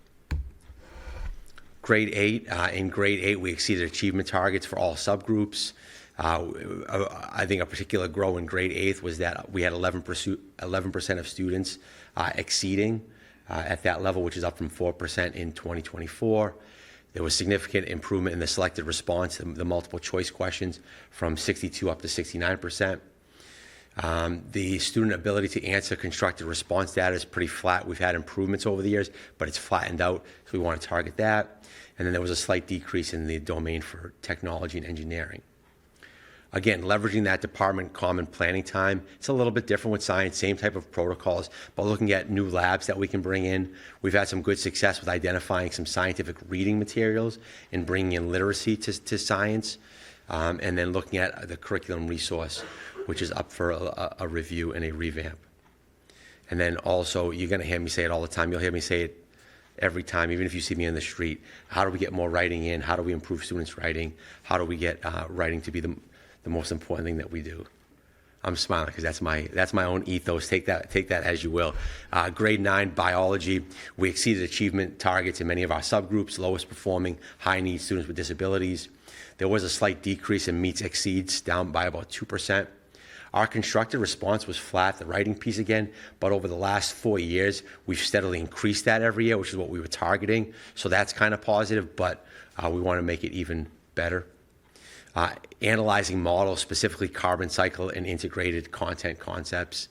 Speaker 12: Grade 8, in grade 8, we exceeded achievement targets for all subgroups. I think a particular grow in grade 8 was that we had 11% of students exceeding at that level, which is up from 4% in 2024. There was significant improvement in the selected response, the multiple choice questions, from 62 up to 69%. The student ability to answer constructed response data is pretty flat. We've had improvements over the years, but it's flattened out, so we want to target that. And then there was a slight decrease in the domain for technology and engineering. Again, leveraging that department common planning time. It's a little bit different with science, same type of protocols, but looking at new labs that we can bring in. We've had some good success with identifying some scientific reading materials and bringing in literacy to science, and then looking at the curriculum resource, which is up for a review and a revamp. And then also, you're going to hear me say it all the time. You'll hear me say it every time, even if you see me in the street. How do we get more writing in? How do we improve students' writing? How do we get writing to be the most important thing that we do? I'm smiling because that's my own ethos. Take that as you will. Grade 9 biology, we exceeded achievement targets in many of our subgroups, lowest performing, high need students with disabilities. There was a slight decrease in meets exceeds, down by about 2%. Our constructed response was flat, the writing piece again, but over the last 4 years, we've steadily increased that every year, which is what we were targeting. So that's kind of positive, but we want to make it even better. Analyzing models, specifically carbon cycle and integrated content concepts.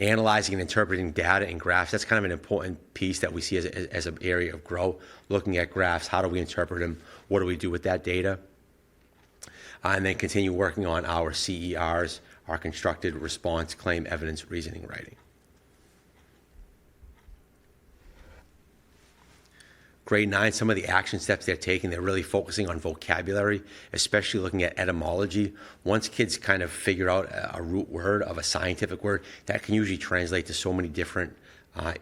Speaker 12: analyzing and interpreting data and graphs. That's kind of an important piece that we see as an area of growth, looking at graphs. How do we interpret them? What do we do with that data? And then continue working on our CERs, our constructed response, claim, evidence, reasoning, writing. Grade 9, some of the action steps they're taking, they're really focusing on vocabulary, especially looking at etymology. Once kids kind of figure out a root word of a scientific word, that can usually translate to so many different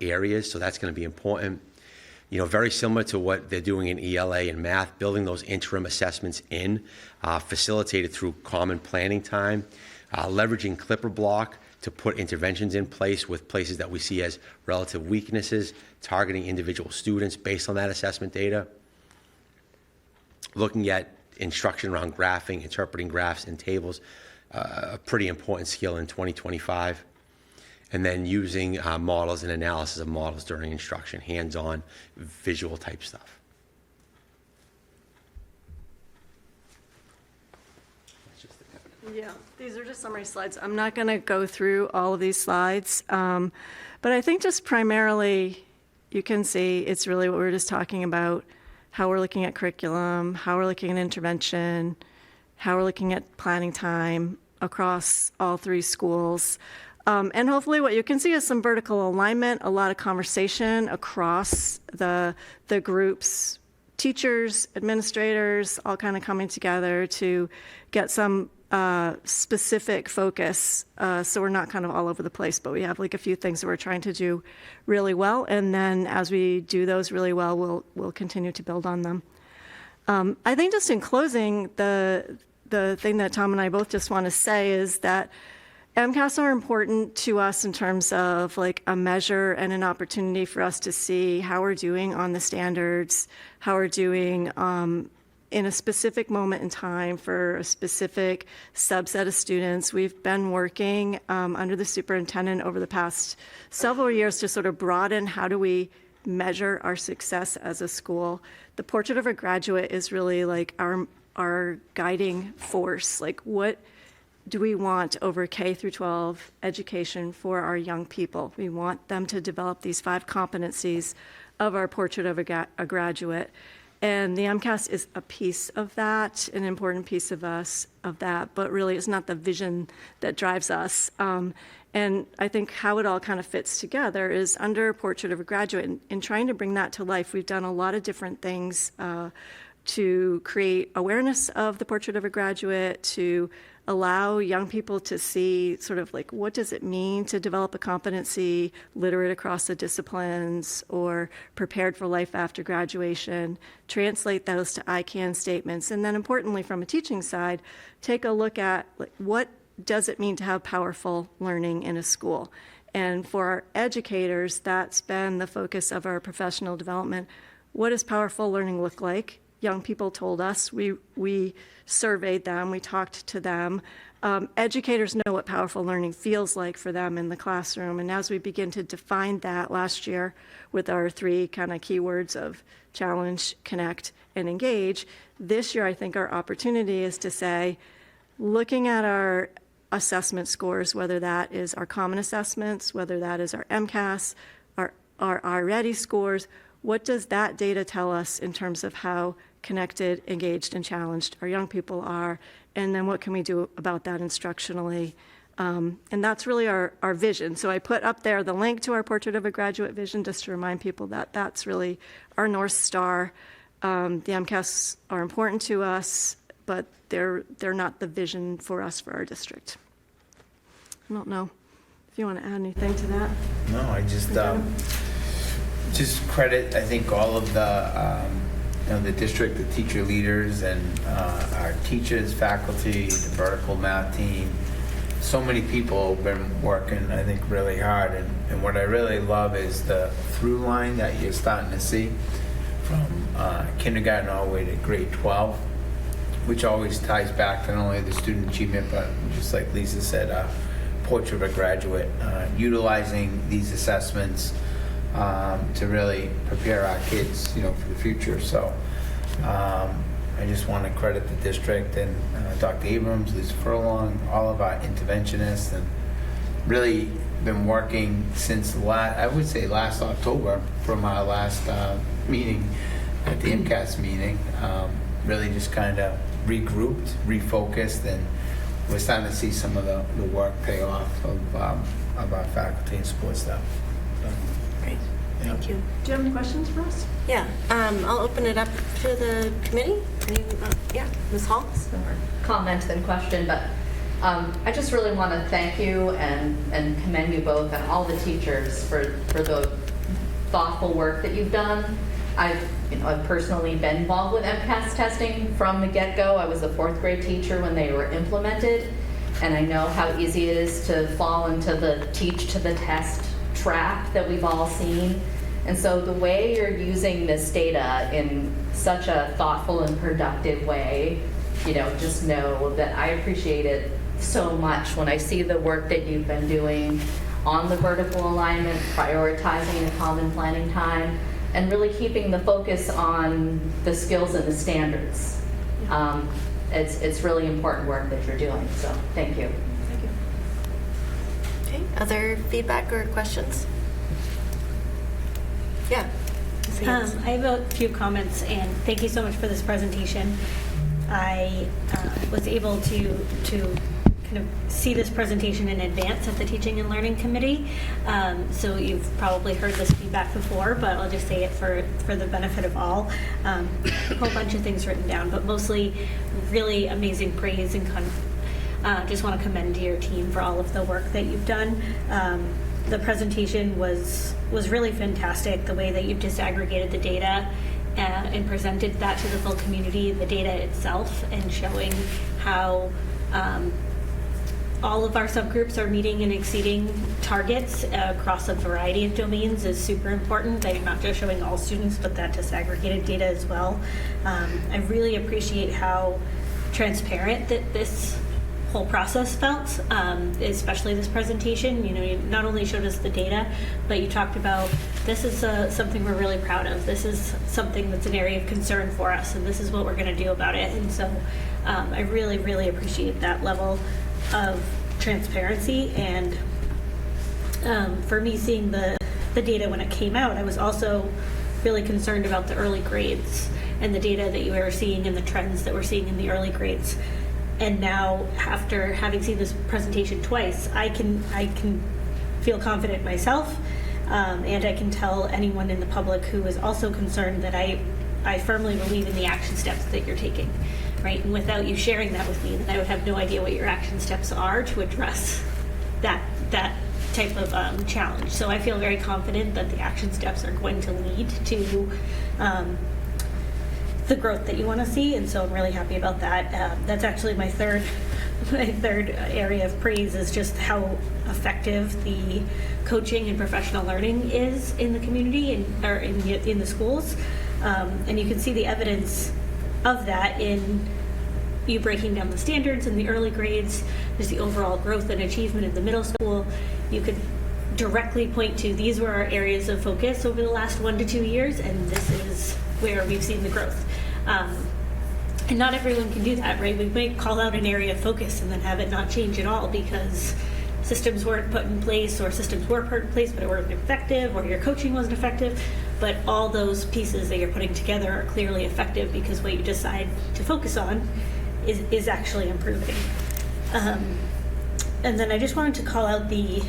Speaker 12: areas, so that's going to be important. You know, very similar to what they're doing in ELA and math, building those interim assessments in, facilitated through common planning time, leveraging Clipper Block to put interventions in place with places that we see as relative weaknesses, targeting individual students based on that assessment data, looking at instruction around graphing, interpreting graphs and tables, a pretty important skill in 2025, and then using models and analysis of models during instruction, hands-on, visual type stuff.
Speaker 11: Yeah, these are just summary slides. I'm not going to go through all of these slides, but I think just primarily you can see it's really what we were just talking about, how we're looking at curriculum, how we're looking at intervention, how we're looking at planning time across all 3 schools. And hopefully what you can see is some vertical alignment, a lot of conversation across the groups, teachers, administrators, all kind of coming together to get some specific focus, so we're not kind of all over the place, but we have like a few things that we're trying to do really well, and then as we do those really well, we'll continue to build on them. I think just in closing, the thing that Tom and I both just want to say is that MCAS are important to us in terms of like a measure and an opportunity for us to see how we're doing on the standards, how we're doing in a specific moment in time for a specific subset of students. We've been working under the superintendent over the past several years to sort of broaden how do we measure our success as a school. The Portrait of a Graduate is really like our guiding force. Like, what do we want over K through 12 education for our young people? We want them to develop these 5 competencies of our Portrait of a Graduate. And the MCAS is a piece of that, an important piece of that, but really it's not the vision that drives us. And I think how it all kind of fits together is under Portrait of a Graduate. In trying to bring that to life, we've done a lot of different things to create awareness of the Portrait of a Graduate, to allow young people to see sort of like, what does it mean to develop a competency, literate across the disciplines, or prepared for life after graduation, translate those to I can statements, and then importantly from a teaching side, take a look at like, what does it mean to have powerful learning in a school? And for our educators, that's been the focus of our professional development. What does powerful learning look like? Young people told us, we surveyed them, we talked to them. Educators know what powerful learning feels like for them in the classroom, and as we begin to define that last year with our 3 kind of keywords of challenge, connect, and engage, this year I think our opportunity is to say, looking at our assessment scores, whether that is our common assessments, whether that is our MCAS, our Ready scores, what does that data tell us in terms of how connected, engaged, and challenged our young people are, and then what can we do about that instructionally? And that's really our vision. So I put up there the link to our Portrait of a Graduate vision just to remind people that that's really our North Star. The MCAS are important to us, but they're not the vision for us for our district. I don't know if you want to add anything to that.
Speaker 4: No, I just credit, I think, all of the district, the teacher leaders, and our teachers, faculty, the vertical math team. So many people have been working, I think, really hard. And what I really love is the through line that you're starting to see from kindergarten all the way to grade 12, which always ties back to not only the student achievement, but just like Lisa said, Portrait of a Graduate, utilizing these assessments to really prepare our kids, for the future. So I just want to credit the district and Dr. Abrams, Lisa Furlong, all of our interventionists, and really been working since I would say last October from our last meeting at the MCAS meeting. Really just kind of regrouped, refocused, and we're starting to see some of the work pay off of our faculty and support staff.
Speaker 3: Great, thank you.
Speaker 11: Do you have any questions for us?
Speaker 3: Yeah, I'll open it up to the committee. Yeah, Ms. Hall?
Speaker 13: Comment than question, but I just really want to thank you and commend you both and all the teachers for the thoughtful work that you've done. I've personally been involved with MCAS testing from the get-go. I was a 4th grade teacher when they were implemented, and I know how easy it is to fall into the teach to the test trap that we've all seen. And so the way you're using this data in such a thoughtful and productive way, just know that I appreciate it so much when I see the work that you've been doing on the vertical alignment, prioritizing the common planning time, and really keeping the focus on the skills and the standards. It's really important work that you're doing, so thank you.
Speaker 3: Thank you. Okay, other feedback or questions? Yeah.
Speaker 14: I have a few comments, and thank you so much for this presentation. I was able to kind of see this presentation in advance at the Teaching and Learning Committee. So you've probably heard this feedback before, but I'll just say it for the benefit of all. A whole bunch of things written down, but mostly really amazing praise and just want to commend your team for all of the work that you've done. The presentation was really fantastic, the way that you've disaggregated the data and presented that to the full community, the data itself, and showing how all of our subgroups are meeting and exceeding targets across a variety of domains is super important. That you're not just showing all students, but that disaggregated data as well. I really appreciate how transparent that this whole process felt, especially this presentation. You not only showed us the data, but you talked about this is something we're really proud of. This is something that's an area of concern for us, and this is what we're going to do about it. And so I really, really appreciate that level of transparency. And for me, seeing the data when it came out, I was also really concerned about the early grades and the data that you were seeing and the trends that we're seeing in the early grades. And now, after having seen this presentation twice, I can feel confident myself, and I can tell anyone in the public who is also concerned that I firmly believe in the action steps that you're taking, right? And without you sharing that with me, then I would have no idea what your action steps are to address that type of challenge. So I feel very confident that the action steps are going to lead to the growth that you want to see, and so I'm really happy about that. That's actually my third area of praise, is just how effective the coaching and professional learning is in the community or in the schools, and you can see the evidence of that in you breaking down the standards in the early grades. There's the overall growth and achievement in the middle school. You could directly point to these were our areas of focus over the last 1 to 2 years, and this is where we've seen the growth. And not everyone can do that, right? We might call out an area of focus and then have it not change at all because systems weren't put in place, or systems were put in place but it weren't effective, or your coaching wasn't effective. But all those pieces that you're putting together are clearly effective because what you decide to focus on is actually improving. And then I just wanted to call out the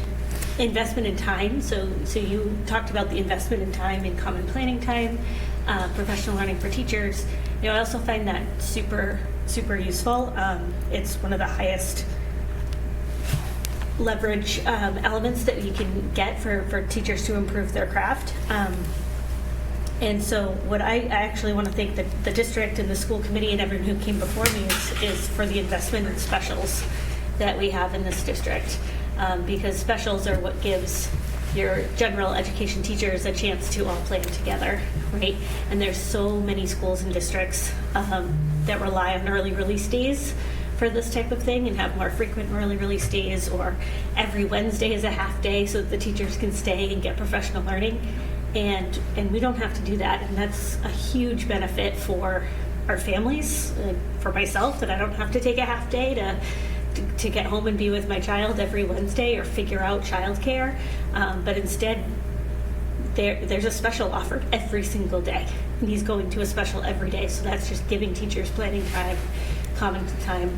Speaker 14: investment in time. So you talked about the investment in time in common planning time, professional learning for teachers. I also find that super, super useful. It's one of the highest leverage elements that you can get for teachers to improve their craft. And so what I actually want to thank the district and the school committee and everyone who came before me is for the investment in specials that we have in this district. Because specials are what gives your general education teachers a chance to all plan together, right? And there's so many schools and districts that rely on early release days for this type of thing and have more frequent early release days, or every Wednesday is a half day so that the teachers can stay and get professional learning. And we don't have to do that, and that's a huge benefit for our families, for myself, that I don't have to take a half day to get home and be with my child every Wednesday or figure out childcare, but instead there's a special offered every single day, and he's going to a special every day. So that's just giving teachers planning time, common time,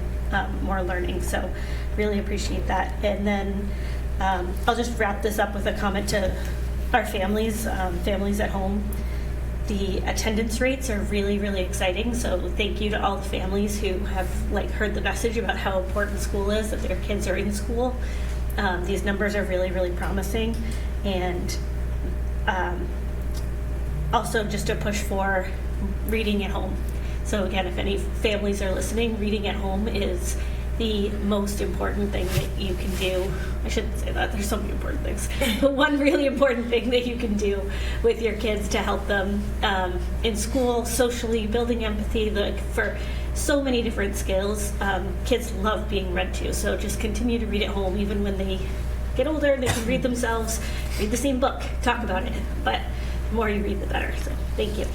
Speaker 14: more learning. So really appreciate that. And then I'll just wrap this up with a comment to our families at home. The attendance rates are really, really exciting. So thank you to all the families who have heard the message about how important school is, that their kids are in school. These numbers are really, really promising. And also just a push for reading at home. So again, if any families are listening, reading at home is the most important thing that you can do. I shouldn't say that, there's so many important things. But one really important thing that you can do with your kids to help them in school, socially, building empathy, for so many different skills. Kids love being read to, so just continue to read at home, even when they get older, they can read themselves, read the same book, talk about it. But the more you read, the better, so thank you.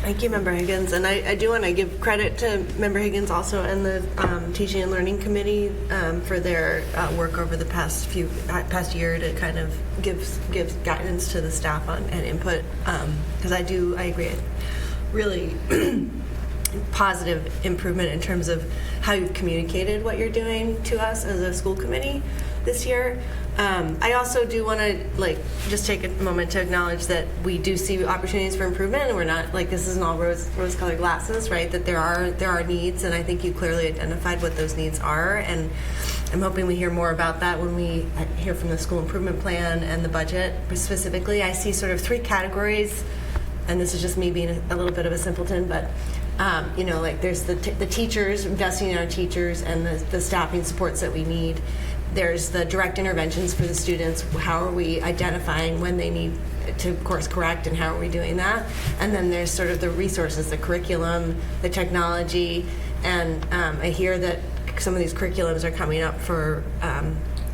Speaker 3: Thank you, Member Higgins. And I do want to give credit to Member Higgins also and the Teaching and Learning Committee for their work over the past year to kind of give guidance to the staff and input. Because I agree, really positive improvement in terms of how you've communicated what you're doing to us as a school committee this year. I also do want to just take a moment to acknowledge that we do see opportunities for improvement, and we're not this isn't all rose-colored glasses, right? That there are needs, and I think you clearly identified what those needs are, and I'm hoping we hear more about that when we hear from the school improvement plan and the budget. Specifically, I see sort of 3 categories, and this is just me being a little bit of a simpleton, but there's the teachers, investing in our teachers and the staffing supports that we need. There's the direct interventions for the students. How are we identifying when they need to course correct, and how are we doing that? And then there's sort of the resources, the curriculum, the technology, and I hear that some of these curriculums are coming up for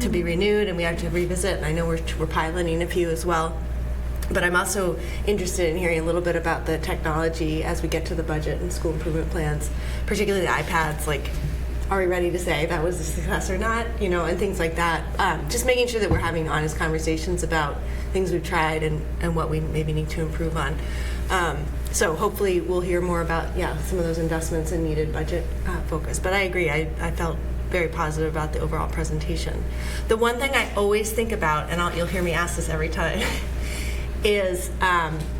Speaker 3: to be renewed, and we have to revisit, and I know we're piloting a few as well. But I'm also interested in hearing a little bit about the technology as we get to the budget and school improvement plans, particularly the iPads. Are we ready to say that was a success or not? And things like that. Just making sure that we're having honest conversations about things we've tried and what we maybe need to improve on. So hopefully we'll hear more about, some of those investments and needed budget focus. But I agree, I felt very positive about the overall presentation. The one thing I always think about, and you'll hear me ask this every time, is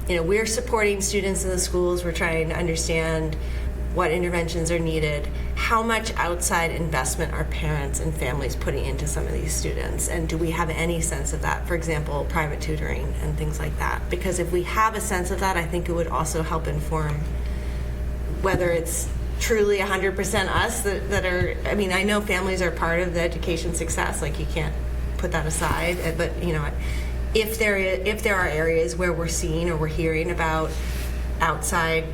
Speaker 3: we're supporting students in the schools. We're trying to understand what interventions are needed. How much outside investment are parents and families putting into some of these students? And do we have any sense of that? For example, private tutoring and things like that. Because if we have a sense of that, I think it would also help inform whether it's truly 100% us that are, I know families are part of the education success, you can't put that aside, but if there are areas where we're seeing or we're hearing about outside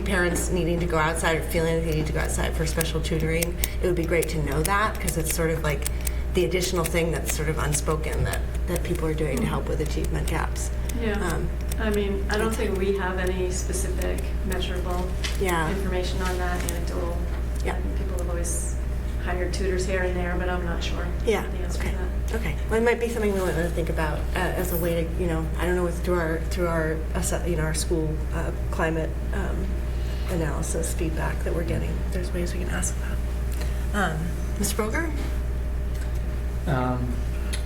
Speaker 3: parents needing to go outside or feeling like they need to go outside for special tutoring, it would be great to know that, because it's sort of the additional thing that's sort of unspoken that people are doing to help with achievement gaps.
Speaker 11: I don't think we have any specific measurable information on that, anecdotal. I think people have always hired tutors here and there, but I'm not sure the answer to that.
Speaker 3: Okay. Well, it might be something we want to think about as a way to, I don't know, through our school climate analysis feedback that we're getting. There's ways we can ask that. Mr. Broger?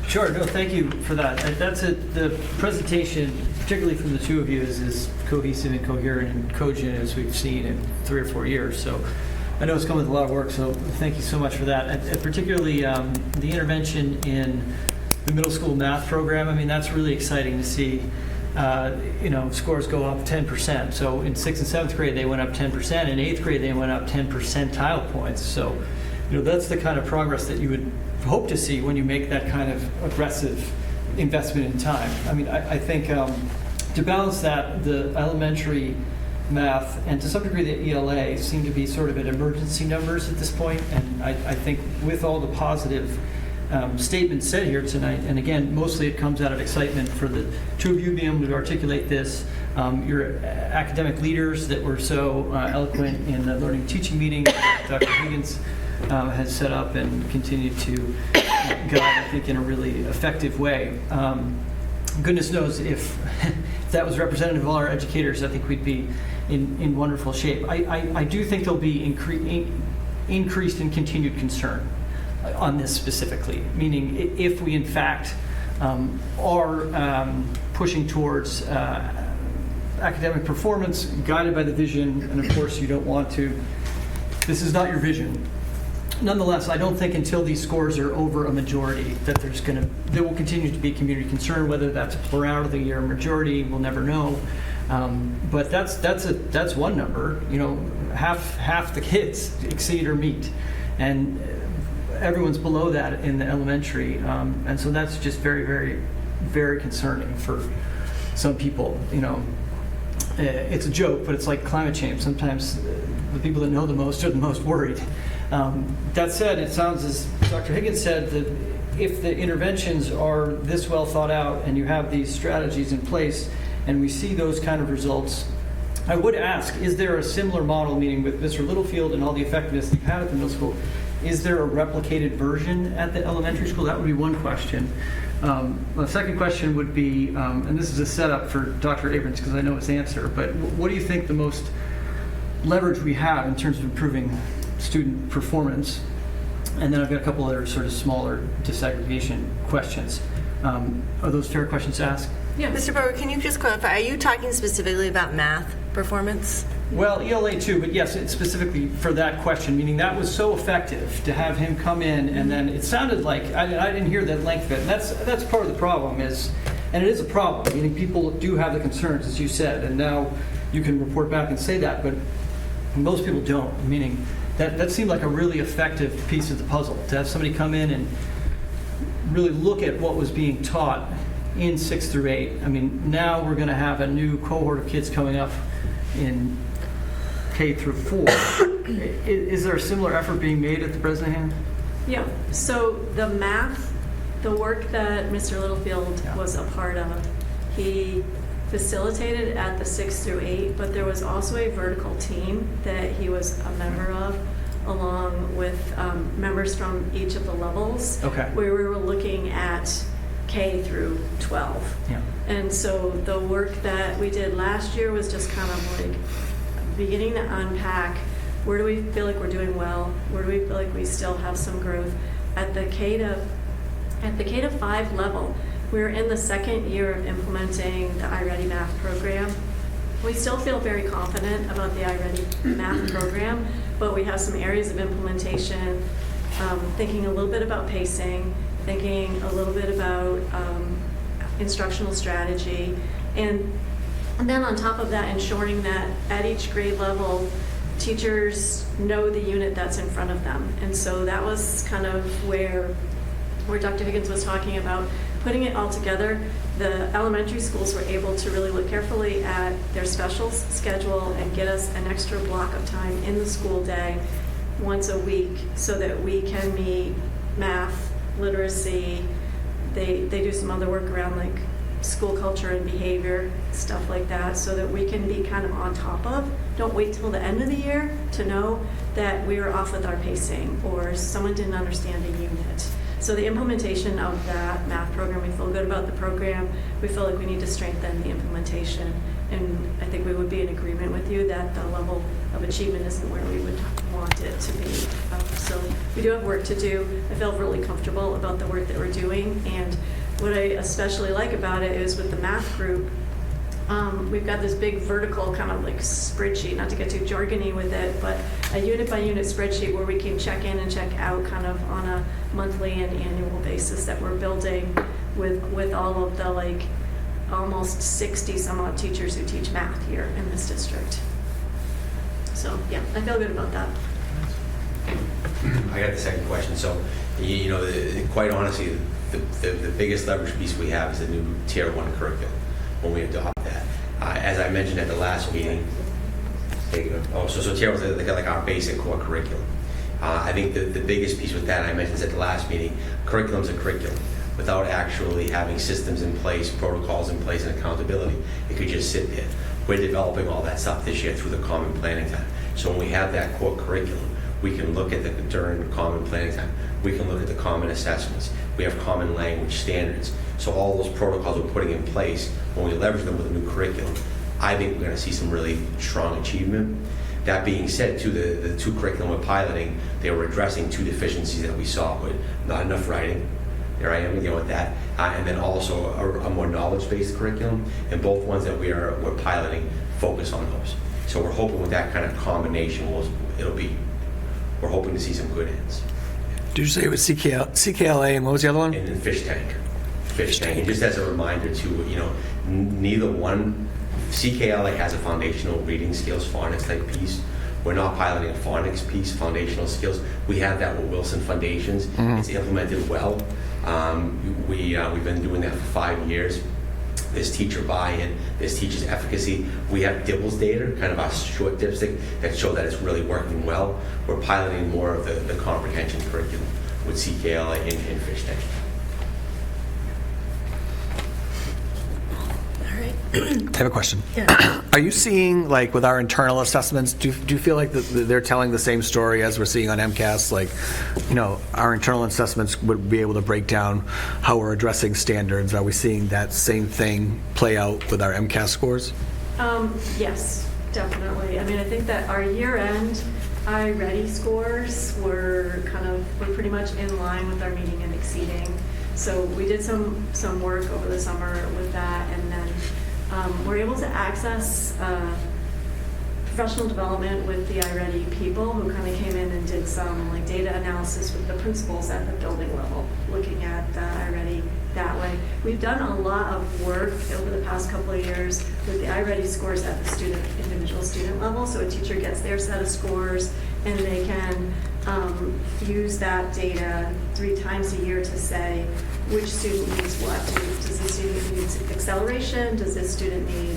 Speaker 15: Sure. No, thank you for that. That's it. The presentation, particularly from the two of you, is cohesive and coherent and cogent as we've seen in 3 or 4 years. So I know it's come with a lot of work, so thank you so much for that. And particularly the intervention in the middle school math program, that's really exciting to see, scores go up 10%. So in 6th and 7th grade, they went up 10%. In 8th grade, they went up 10 percentile points. So, that's the kind of progress that you would hope to see when you make that kind of aggressive investment in time. I think to balance that, the elementary math and to some degree the ELA seem to be sort of at emergency numbers at this point, and I think with all the positive statements said here tonight, and again mostly it comes out of excitement for the two of you being able to articulate this, your academic leaders that were so eloquent in the learning teaching meeting, Dr. Higgins has set up and continued to guide, I think, in a really effective way. Goodness knows if that was representative of all our educators, I think we'd be in wonderful shape. I do think there'll be increased and continued concern on this specifically, meaning if we in fact are pushing towards academic performance guided by the vision, and of course you don't want to, this is not your vision. Nonetheless, I don't think until these scores are over a majority that there will continue to be community concern, whether that's a plurality or a majority, we'll never know. But that's one number. You know, half the kids exceed or meet, and everyone's below that in the elementary, and so that's just very, very, very concerning for some people. You know, it's a joke, but it's like climate change. Sometimes the people that know the most are the most worried. That said, it sounds, as Dr. Higgins said, that if the interventions are this well thought out and you have these strategies in place and we see those kind of results, I would ask, is there a similar model, meaning with Mr. Littlefield and all the effectiveness that you had at the middle school, is there a replicated version at the elementary school? That would be one question. The second question would be, and this is a setup for Dr. Abrams because I know his answer, but what do you think the most leverage we have in terms of improving student performance? And then I've got a couple other sort of smaller disaggregation questions. Are those fair questions to ask?
Speaker 3: Yeah. Mr. Brewer, can you just clarify, are you talking specifically about math performance?
Speaker 15: Well, ELA too, but yes, it's specifically for that question, meaning that was so effective to have him come in, and then it sounded like, I didn't hear that length of it, and that's part of the problem is, and it is a problem, meaning people do have the concerns, as you said, and now you can report back and say that, but most people don't, meaning that seemed like a really effective piece of the puzzle, to have somebody come in and really look at what was being taught in 6 through 8. I mean, now we're going to have a new cohort of kids coming up in K through 4. Is there a similar effort being made at the Bresnahan?
Speaker 11: Yeah, so the math, the work that Mr. Littlefield was a part of, he facilitated at the 6 through 8, but there was also a vertical team that he was a member of, along with members from each of the levels, where we were looking at K through 12. Yeah. And so the work that we did last year was just kind of like beginning to unpack, where do we feel like we're doing well, where do we feel like we still have some growth. At the K to 5 level, we're in the second year of implementing the iReady math program. We still feel very confident about the iReady math program, but we have some areas of implementation, thinking a little bit about pacing, thinking a little bit about instructional strategy, and then on top of that, ensuring that at each grade level, teachers know the unit that's in front of them. And so that was kind of where Dr. Higgins was talking about putting it all together. The elementary schools were able to really look carefully at their special schedule and get us an extra block of time in the school day once a week so that we can meet math, literacy. They do some other work around like school culture and behavior, stuff like that, so that we can be kind of on top of. Don't wait till the end of the year to know that we were off with our pacing or someone didn't understand a unit. So the implementation of that math program, we feel good about the program. We feel like we need to strengthen the implementation. And I think we would be in agreement with you that the level of achievement isn't where we would want it to be. So we do have work to do. I feel really comfortable about the work that we're doing. And what I especially like about it is with the math group, we've got this big vertical kind of like spreadsheet, not to get too jargony with it, but a unit by unit spreadsheet where we can check in and check out kind of on a monthly and annual basis that we're building with all of the like almost 60 some odd teachers who teach math here in this district. So yeah, I feel good about that.
Speaker 12: I got the second question. So, you know, quite honestly, the biggest leverage piece we have is the new Tier 1 curriculum when we adopt that. As I mentioned at the last meeting, so Tier 1 is like our basic core curriculum. I think the biggest piece with that, I mentioned this at the last meeting, curriculum's a curriculum. Without actually having systems in place, protocols in place, and accountability, it could just sit there. We're developing all that stuff this year through the common planning time. So when we have that core curriculum, We can look at during common planning time, we can look at the common assessments. We have common language standards. So all those protocols we're putting in place, when we leverage them with a new curriculum, I think we're going to see some really strong achievement. That being said, too, the two curriculum we're piloting, they were addressing two deficiencies that we saw with not enough writing. There I am again with that, and then also a more knowledge-based curriculum. And both ones that we're piloting focus on those. So we're hoping with that kind of combination, we're hoping to see some good ends.
Speaker 1: Did you say it was CKLA and what was the other one?
Speaker 12: And then fish tank. And just as a reminder too, neither one, CKLA has a foundational reading skills phonics type piece. We're not piloting a phonics piece, foundational skills. We have that with Wilson Foundations. It's implemented well. We've been doing that for 5 years. There's teacher buy-in, there's teacher's efficacy. We have DIBBLS data, kind of our short dipstick, that show that it's really working well. We're piloting more of the comprehension curriculum with CKLA and fish tank.
Speaker 1: I have a question.
Speaker 3: Yeah.
Speaker 1: Are you seeing, like, with our internal assessments, do you feel like they're telling the same story as we're seeing on MCAS? Like, our internal assessments would be able to break down how we're addressing standards. Are we seeing that same thing play out with our MCAS scores?
Speaker 11: Yes, definitely. I mean, I think that our year-end iReady scores were pretty much in line with our meeting and exceeding. So we did some work over the summer with that, and then we're able to access professional development with the iReady people who kind of came in and did some data analysis with the principals at the building level, looking at the iReady that way. We've done a lot of work over the past couple of years with the iReady scores at the individual student level. So a teacher gets their set of scores and they can use that data 3 times a year to say which student needs what. Does this student need acceleration? Does this student need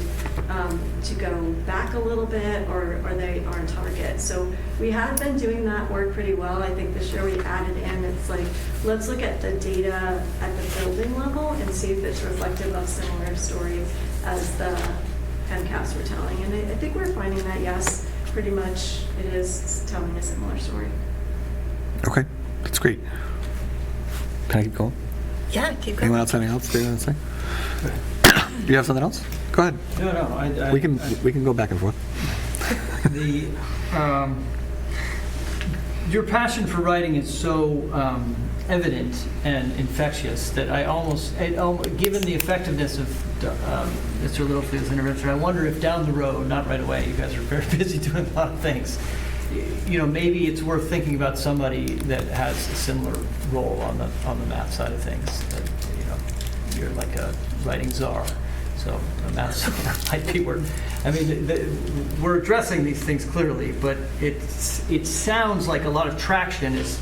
Speaker 11: to go back a little bit, or are they on target? So we have been doing that work pretty well. I think this year we added in, it's like, let's look at the data at the building level and see if it's reflective of similar stories as the MCAS were telling. And I think we're finding that, yes, pretty much it is telling a similar story.
Speaker 1: Okay, that's great. Can I keep going?
Speaker 3: Yeah, keep going.
Speaker 1: Anyone else have anything else to say? Do you have something else? Go ahead.
Speaker 15: No.
Speaker 1: We can go back and forth.
Speaker 15: Your passion for writing is so evident and infectious that given the effectiveness of Mr. Littlefield's intervention, I wonder if down the road, not right away, you guys are very busy doing a lot of things, maybe it's worth thinking about somebody that has a similar role on the math side of things. That, you're like a writing czar, so a math czar might be where. I mean, we're addressing these things clearly, but it sounds like a lot of traction is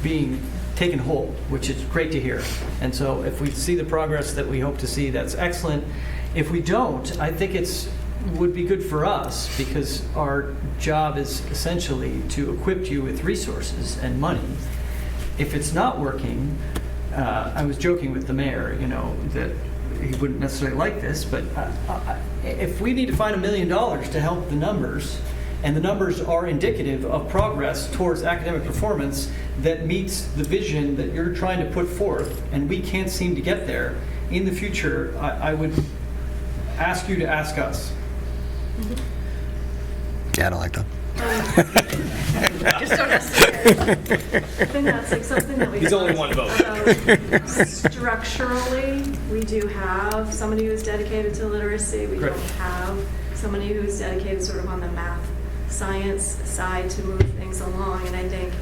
Speaker 15: being taken hold, which is great to hear. And so if we see the progress that we hope to see, that's excellent. If we don't, I think would be good for us, because our job is essentially to equip you with resources and money. If it's not working, I was joking with the mayor, that he wouldn't necessarily like this, but if we need to find $1 million to help the numbers, and the numbers are indicative of progress towards academic performance that meets the vision that you're trying to put forth, and we can't seem to get there, in the future, I would ask you to ask us.
Speaker 1: Yeah, I don't like that.
Speaker 3: Just don't necessarily.
Speaker 11: I think that's something that we.
Speaker 7: He's only one vote.
Speaker 11: Structurally, we do have somebody who's dedicated to literacy. We don't have somebody who's dedicated sort of on the math science side to move things along. And I think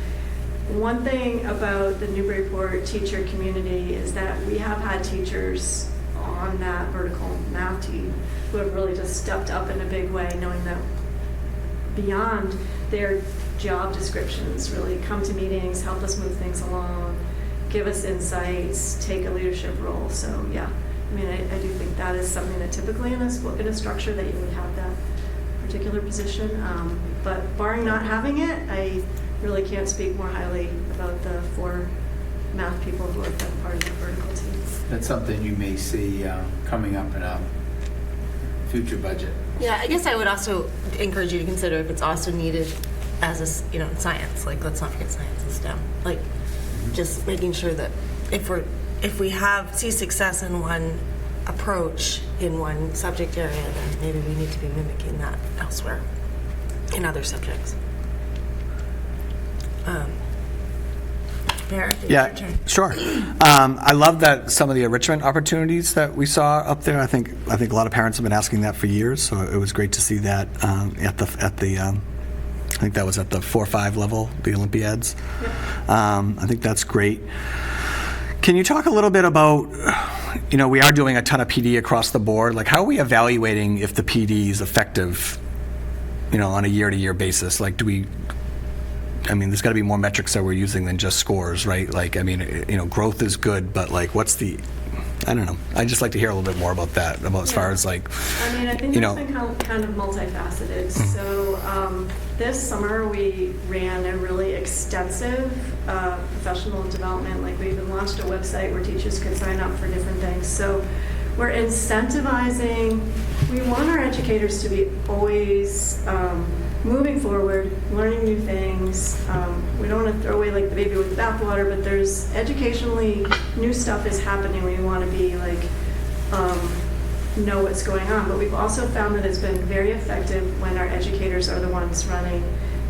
Speaker 11: one thing about the Newburyport teacher community is that we have had teachers on that vertical math team who have really just stepped up in a big way, knowing that beyond their job descriptions, really come to meetings, help us move things along, give us insights, take a leadership role. So yeah, I mean, I do think that is something that typically in a structure that you would have that particular position. But barring not having it, I really can't speak more highly about the 4 math people who have been part of the vertical team.
Speaker 4: That's something you may see coming up in a future budget.
Speaker 3: Yeah, I guess I would also encourage you to consider if it's also needed as science, like let's not forget science and STEM. Like just making sure that if we see success in one approach in one subject area, then maybe we need to be mimicking that elsewhere in other subjects. Bear, it's your turn.
Speaker 1: Sure. I love that some of the enrichment opportunities that we saw up there. I think a lot of parents have been asking that for years, so it was great to see that at the I think that was at the 4-5 level, the Olympiads. I think that's great. Can you talk a little bit about, we are doing a ton of PD across the board. Like, how are we evaluating if the PD is effective, on a year-to-year basis? Like, there's got to be more metrics that we're using than just scores, right? Like, growth is good, but like, I don't know. I'd just like to hear a little bit more about that, as far as like,
Speaker 11: I think that's been kind of multifaceted. So this summer we ran a really extensive professional development. Like we even launched a website where teachers could sign up for different things. So we're incentivizing. We want our educators to be always moving forward, learning new things. We don't want to throw away like the baby with the bathwater, but there's educationally new stuff is happening. We want to be like, know what's going on. But we've also found that it's been very effective when our educators are the ones running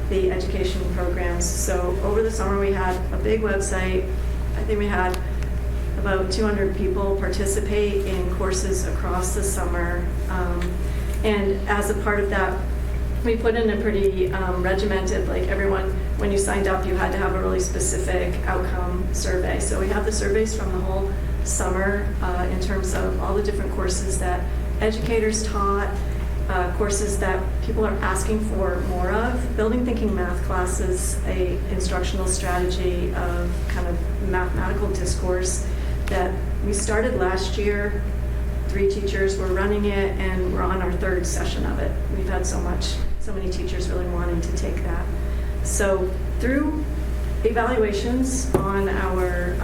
Speaker 11: the education programs. So over the summer we had a big website. I think we had about 200 people participate in courses across the summer. And as a part of that, we put in a pretty regimented, like everyone, when you signed up, you had to have a really specific outcome survey. So we have the surveys from the whole summer in terms of all the different courses that educators taught, courses that people are asking for more of. Building Thinking Math classes, a instructional strategy of kind of mathematical discourse that we started last year. 3 teachers were running it, and we're on our 3rd session of it. We've had so many teachers really wanting to take that. So through evaluations on our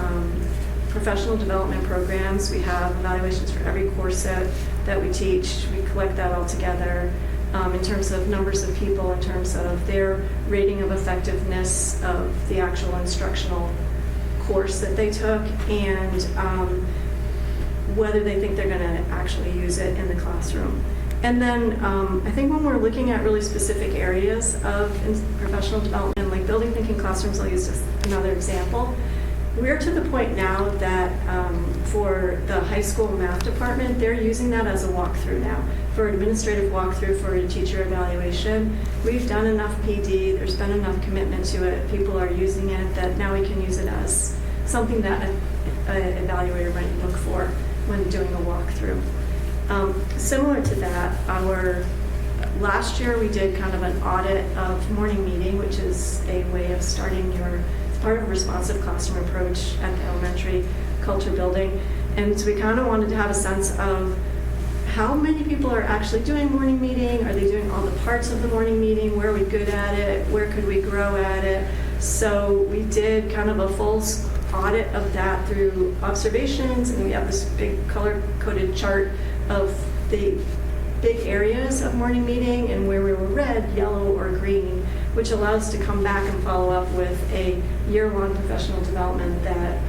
Speaker 11: professional development programs, we have evaluations for every course set that we teach. We collect that all together in terms of numbers of people, in terms of their rating of effectiveness of the actual instructional course that they took, and whether they think they're going to actually use it in the classroom. And then I think when we're looking at really specific areas of professional development, like building thinking classrooms, I'll use just another example. We're to the point now that for the high school math department, they're using that as a walkthrough now. For administrative walkthrough, for a teacher evaluation, we've done enough PD, there's been enough commitment to it, people are using it, that now we can use it as something that an evaluator might look for when doing a walkthrough. Similar to that, last year we did kind of an audit of morning meeting, which is a way of starting part of a responsive classroom approach at the elementary culture building. And so we kind of wanted to have a sense of how many people are actually doing morning meeting, are they doing all the parts of the morning meeting, where are we good at it, where could we grow at it. So we did kind of a full audit of that through observations, and we have this big color-coded chart of the big areas of morning meeting and where we were red, yellow, or green, which allows us to come back and follow up with a year-long professional development that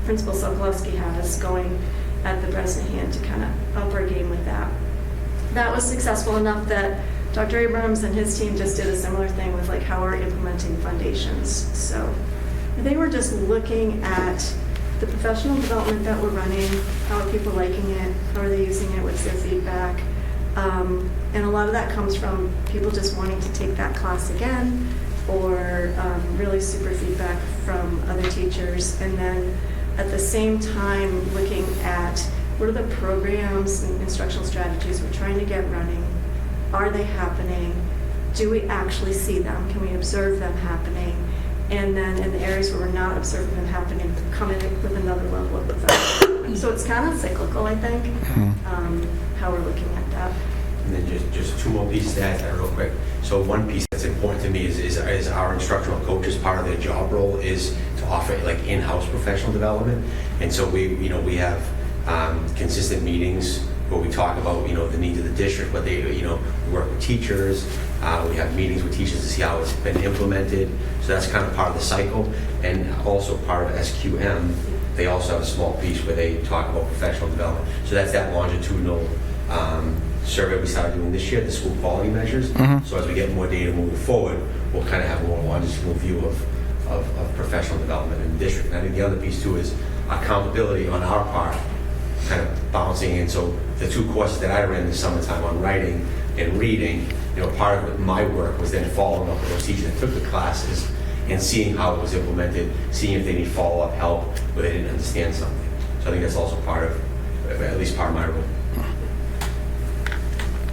Speaker 11: Principal Sokolowski has going at the Bresnahan to kind of up our game with that. That was successful enough that Dr. Abrams and his team just did a similar thing with like how we're implementing foundations. So I think we're just looking at the professional development that we're running, how are people liking it, how are they using it, what's their feedback. And a lot of that comes from people just wanting to take that class again, or really super feedback from other teachers. And then at the same time looking at what are the programs and instructional strategies we're trying to get running. Are they happening? Do we actually see them? Can we observe them happening? And then in the areas where we're not observing them happening, come in with another level of professionalism. So it's kind of cyclical, I think, how we're looking at that.
Speaker 12: And then just 2 more pieces to add that real quick. So one piece that's important to me is our instructional coaches, part of their job role is to offer like in-house professional development. And so we have consistent meetings where we talk about, the needs of the district, what they, we work with teachers. We have meetings with teachers to see how it's been implemented. So that's kind of part of the cycle. And also part of SQM, they also have a small piece where they talk about professional development. So that's that longitudinal survey we started doing this year, the school quality measures. So as we get more data moving forward, we'll kind of have a more longitudinal view of professional development in the district. And I think the other piece too is accountability on our part, kind of balancing in. So the 2 courses that I ran this summertime on writing and reading, part of my work was then following up with those teachers that took the classes and seeing how it was implemented, seeing if they need follow-up help where they didn't understand something. So I think that's also part of, at least part of my role.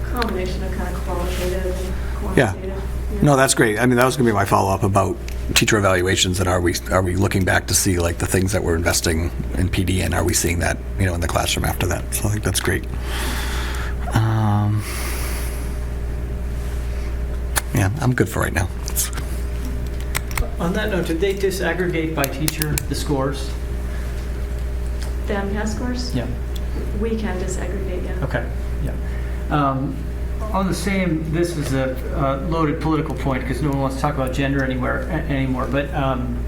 Speaker 11: Combination of kind of qualitative and
Speaker 16: Yeah.
Speaker 11: quantitative.
Speaker 16: No, that's great. I mean, that was going to be my follow-up about teacher evaluations, and are we looking back to see like the things that we're investing in PD, and are we seeing that, in the classroom after that? So I think that's great. Yeah, I'm good for right now.
Speaker 15: On that note, did they disaggregate by teacher the scores?
Speaker 11: The MCAS scores?
Speaker 15: Yeah.
Speaker 11: We can disaggregate, yeah.
Speaker 15: Okay, yeah. On the same, this is a loaded political point because no one wants to talk about gender anymore, but I'm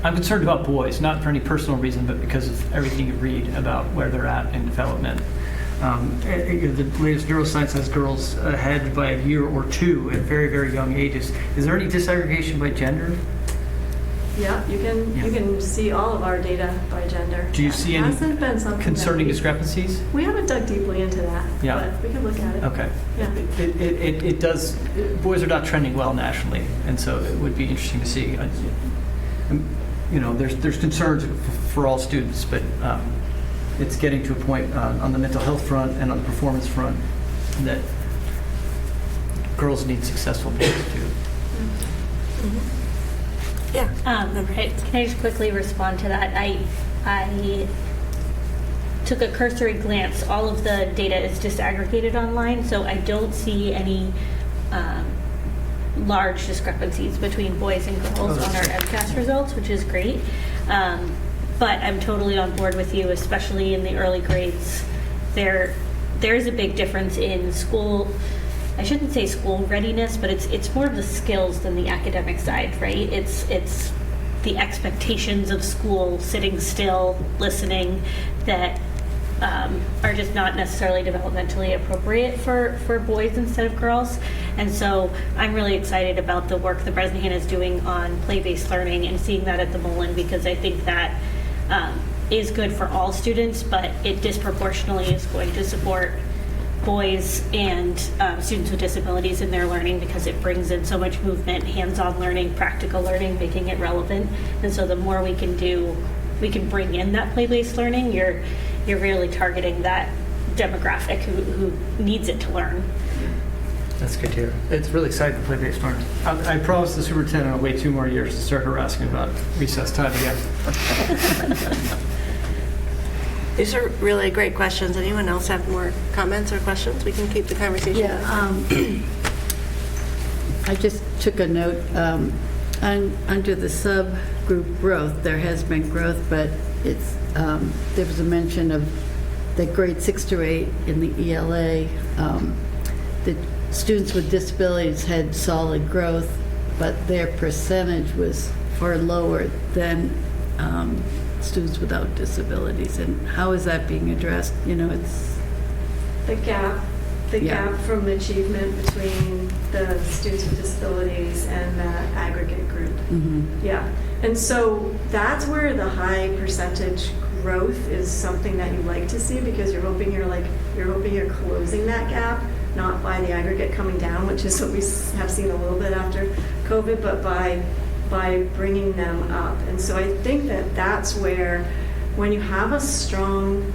Speaker 15: concerned about boys, not for any personal reason, but because of everything you read about where they're at in development. The latest neuroscience has girls ahead by a year or 2 at very, very young ages. Is there any disaggregation by gender?
Speaker 11: Yeah, you can see all of our data by gender.
Speaker 15: Do you see any
Speaker 11: Hasn't been something
Speaker 15: concerning
Speaker 11: that
Speaker 15: discrepancies?
Speaker 11: we haven't dug deeply into that,
Speaker 15: Yeah.
Speaker 11: but we can look at it.
Speaker 15: Okay.
Speaker 11: Yeah.
Speaker 15: It does, boys are not trending well nationally, and so it would be interesting to see. There's concerns for all students, but it's getting to a point on the mental health front and on the performance front that girls need successful boys too.
Speaker 3: Yeah.
Speaker 14: Right. Can I just quickly respond to that? I took a cursory glance. All of the data is disaggregated online, so I don't see any large discrepancies between boys and girls on our MCAS results, which is great. But I'm totally on board with you, especially in the early grades. There is a big difference in school. I shouldn't say school readiness, but it's more of the skills than the academic side, right? It's the expectations of school, sitting still, listening, that are just not necessarily developmentally appropriate for boys instead of girls. And so I'm really excited about the work the Bresnahan is doing on play-based learning and seeing that at the Mullen, because I think that is good for all students, but it disproportionately is going to support boys and students with disabilities in their learning, because it brings in so much movement, hands-on learning, practical learning, making it relevant. And so the more we can do, we can bring in that play-based learning, you're really targeting that demographic who needs it to learn.
Speaker 15: That's good to hear. It's really exciting to play-based learning. I promised the superintendent I'll wait 2 more years to start harassing about recess time again.
Speaker 3: These are really great questions. Anyone else have more comments or questions? We can keep the conversation.
Speaker 17: Yeah, I just took a note. Under the subgroup growth, there has been growth, but there was a mention of the grade 6 to 8 in the ELA. The students with disabilities had solid growth, but their percentage was far lower than students without disabilities. And how is that being addressed? It's
Speaker 11: The gap from achievement between the students with disabilities and that aggregate group. Yeah, and so that's where the high percentage growth is something that you like to see, because you're hoping you're closing that gap, not by the aggregate coming down, which is what we have seen a little bit after COVID, but by bringing them up. And so I think that's where, when you have a strong,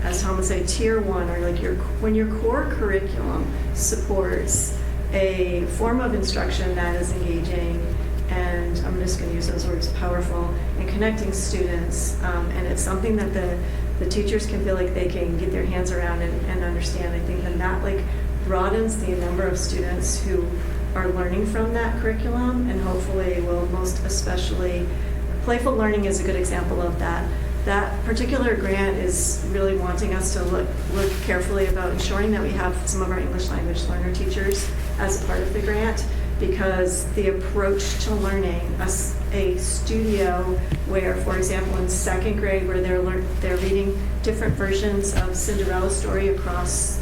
Speaker 11: as Tom would say, tier 1, or like when your core curriculum supports a form of instruction that is engaging, and I'm just going to use those words, powerful, and connecting students, and it's something that the teachers can feel like they can get their hands around and understand. I think that broadens the number of students who are learning from that curriculum, and hopefully will most especially, playful learning is a good example of that. that particular grant is really wanting us to look carefully about ensuring that we have some of our English language learner teachers as a part of the grant, because the approach to learning, a studio where, for example, in second grade, where they're reading different versions of Cinderella story across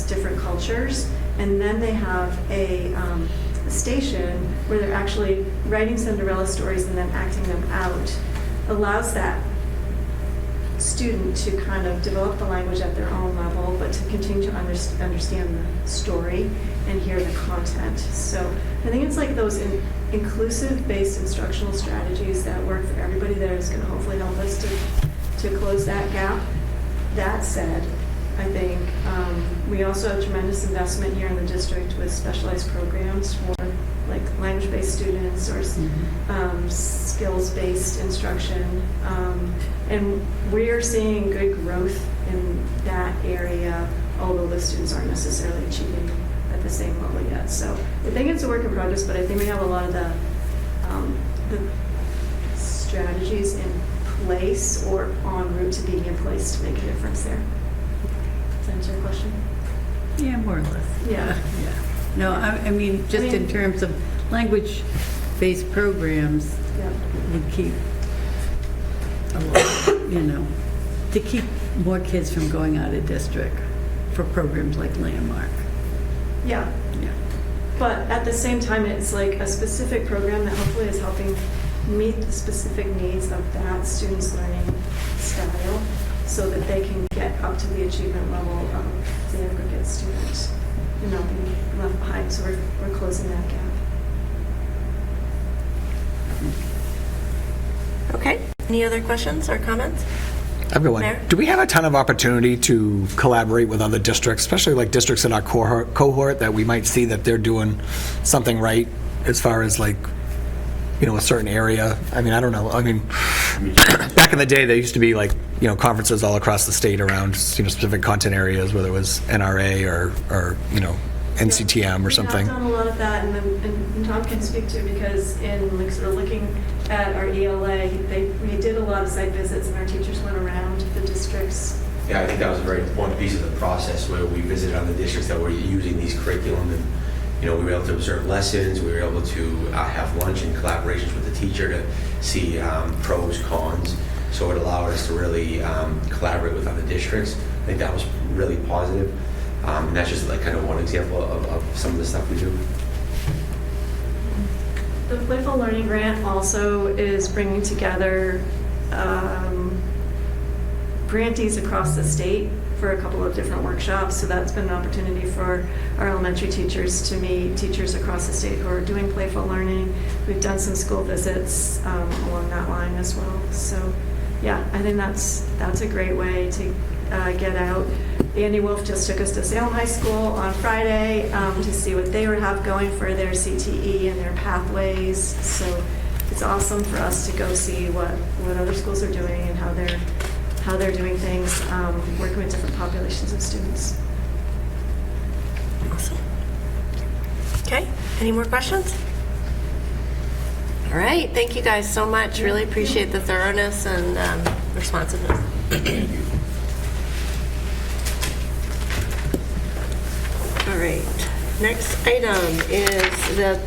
Speaker 11: different cultures, and then they have a station where they're actually writing Cinderella stories and then acting them out, allows that student to kind of develop the language at their own level, but to continue to understand the story and hear the content. So I think it's like those inclusive-based instructional strategies that work for everybody that is going to hopefully help us to close that gap. That said, I think we also have tremendous investment here in the district with specialized programs for like language-based students or skills-based instruction. And we're seeing good growth in that area, although the students aren't necessarily achieving at the same level yet. So I think it's a work in progress, but I think we have a lot of the strategies in place or en route to being in place to make a difference there. Does that answer your question?
Speaker 17: Yeah, more or less.
Speaker 11: Yeah.
Speaker 17: No, I mean, just in terms of language-based programs, would keep a lot, to keep more kids from going out of district for programs like Landmark.
Speaker 11: Yeah. But at the same time, it's like a specific program that hopefully is helping meet the specific needs of that student's learning style so that they can get up to the achievement level of the aggregate student and not be left behind. So we're closing that gap.
Speaker 3: Okay. Any other questions or comments?
Speaker 16: I've got one.
Speaker 3: Mayor?
Speaker 16: Do we have a ton of opportunity to collaborate with other districts, especially like districts in our cohort that we might see that they're doing something right as far as like, a certain area? I mean, I don't know. I mean, back in the day, there used to be like, conferences all across the state around, specific content areas, whether it was NRA or NCTM or something.
Speaker 11: We've done a lot of that, and Tom can speak to, because in like sort of looking at our ELA, we did a lot of site visits, and our teachers went around the districts.
Speaker 12: Yeah, I think that was a very important piece of the process where we visited on the districts that were using these curriculum, and we were able to observe lessons. We were able to have lunch in collaborations with the teacher to see pros, cons. So it allowed us to really collaborate with other districts. I think that was really positive. And that's just like kind of one example of some of the stuff we do.
Speaker 11: The Playful Learning Grant also is bringing together grantees across the state for a couple of different workshops. So that's been an opportunity for our elementary teachers to meet teachers across the state who are doing playful learning. We've done some school visits along that line as well. So yeah, I think that's a great way to get out. Andy Wolf just took us to Salem High School on Friday to see what they have going for their CTE and their pathways. So it's awesome for us to go see what other schools are doing and how they're doing things, working with different populations of students.
Speaker 3: Awesome. Okay. Any more questions? All right. Thank you guys so much. Really appreciate the thoroughness and responsiveness. All right. Next item is the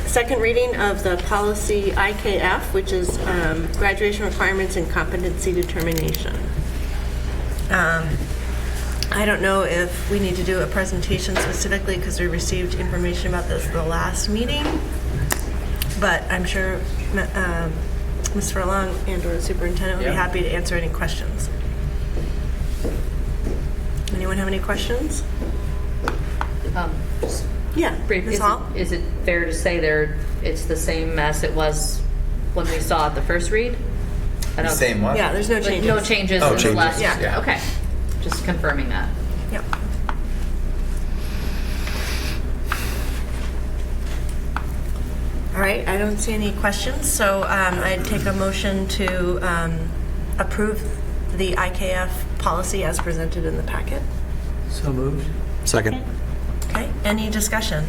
Speaker 3: second reading of the policy IKF, which is graduation requirements and competency determination. I don't know if we need to do a presentation specifically because we received information about this at the last meeting, but I'm sure Ms. Furlong and or the superintendent will be happy to answer any questions. Anyone have any questions? Yeah, Ms. Hall?
Speaker 13: Is it fair to say it's the same as it was when we saw it the first read?
Speaker 4: The same one?
Speaker 3: Yeah, there's no changes.
Speaker 13: No changes
Speaker 4: Oh,
Speaker 13: in the last.
Speaker 4: changes, yeah.
Speaker 13: Okay, just confirming that.
Speaker 3: Yep. All right, I don't see any questions, so I'd take a motion to approve the IKF policy as presented in the packet.
Speaker 15: So moved.
Speaker 16: Second.
Speaker 3: Okay, any discussion?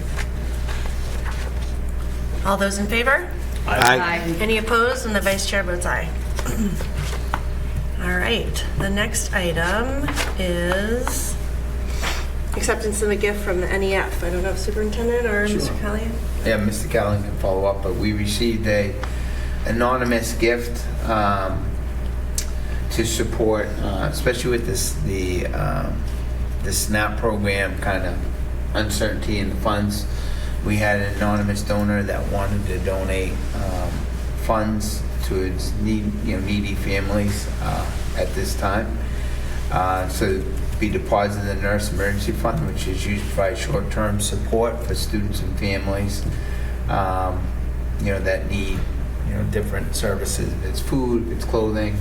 Speaker 3: All those in favor?
Speaker 16: Aye.
Speaker 3: Any opposed? And the vice chair votes aye. All right, the next item is acceptance of a gift from the NEF. I don't know if Superintendent or Mr. Callahan?
Speaker 4: Yeah, Mr. Callahan can follow up, but we received a anonymous gift to support, especially with the SNAP program kind of uncertainty in the funds. We had an anonymous donor that wanted to donate funds to its needy families at this time. So be deposited in the Nurse Emergency Fund, which is used to provide short-term support for students and families, that need, different services. It's food, it's clothing,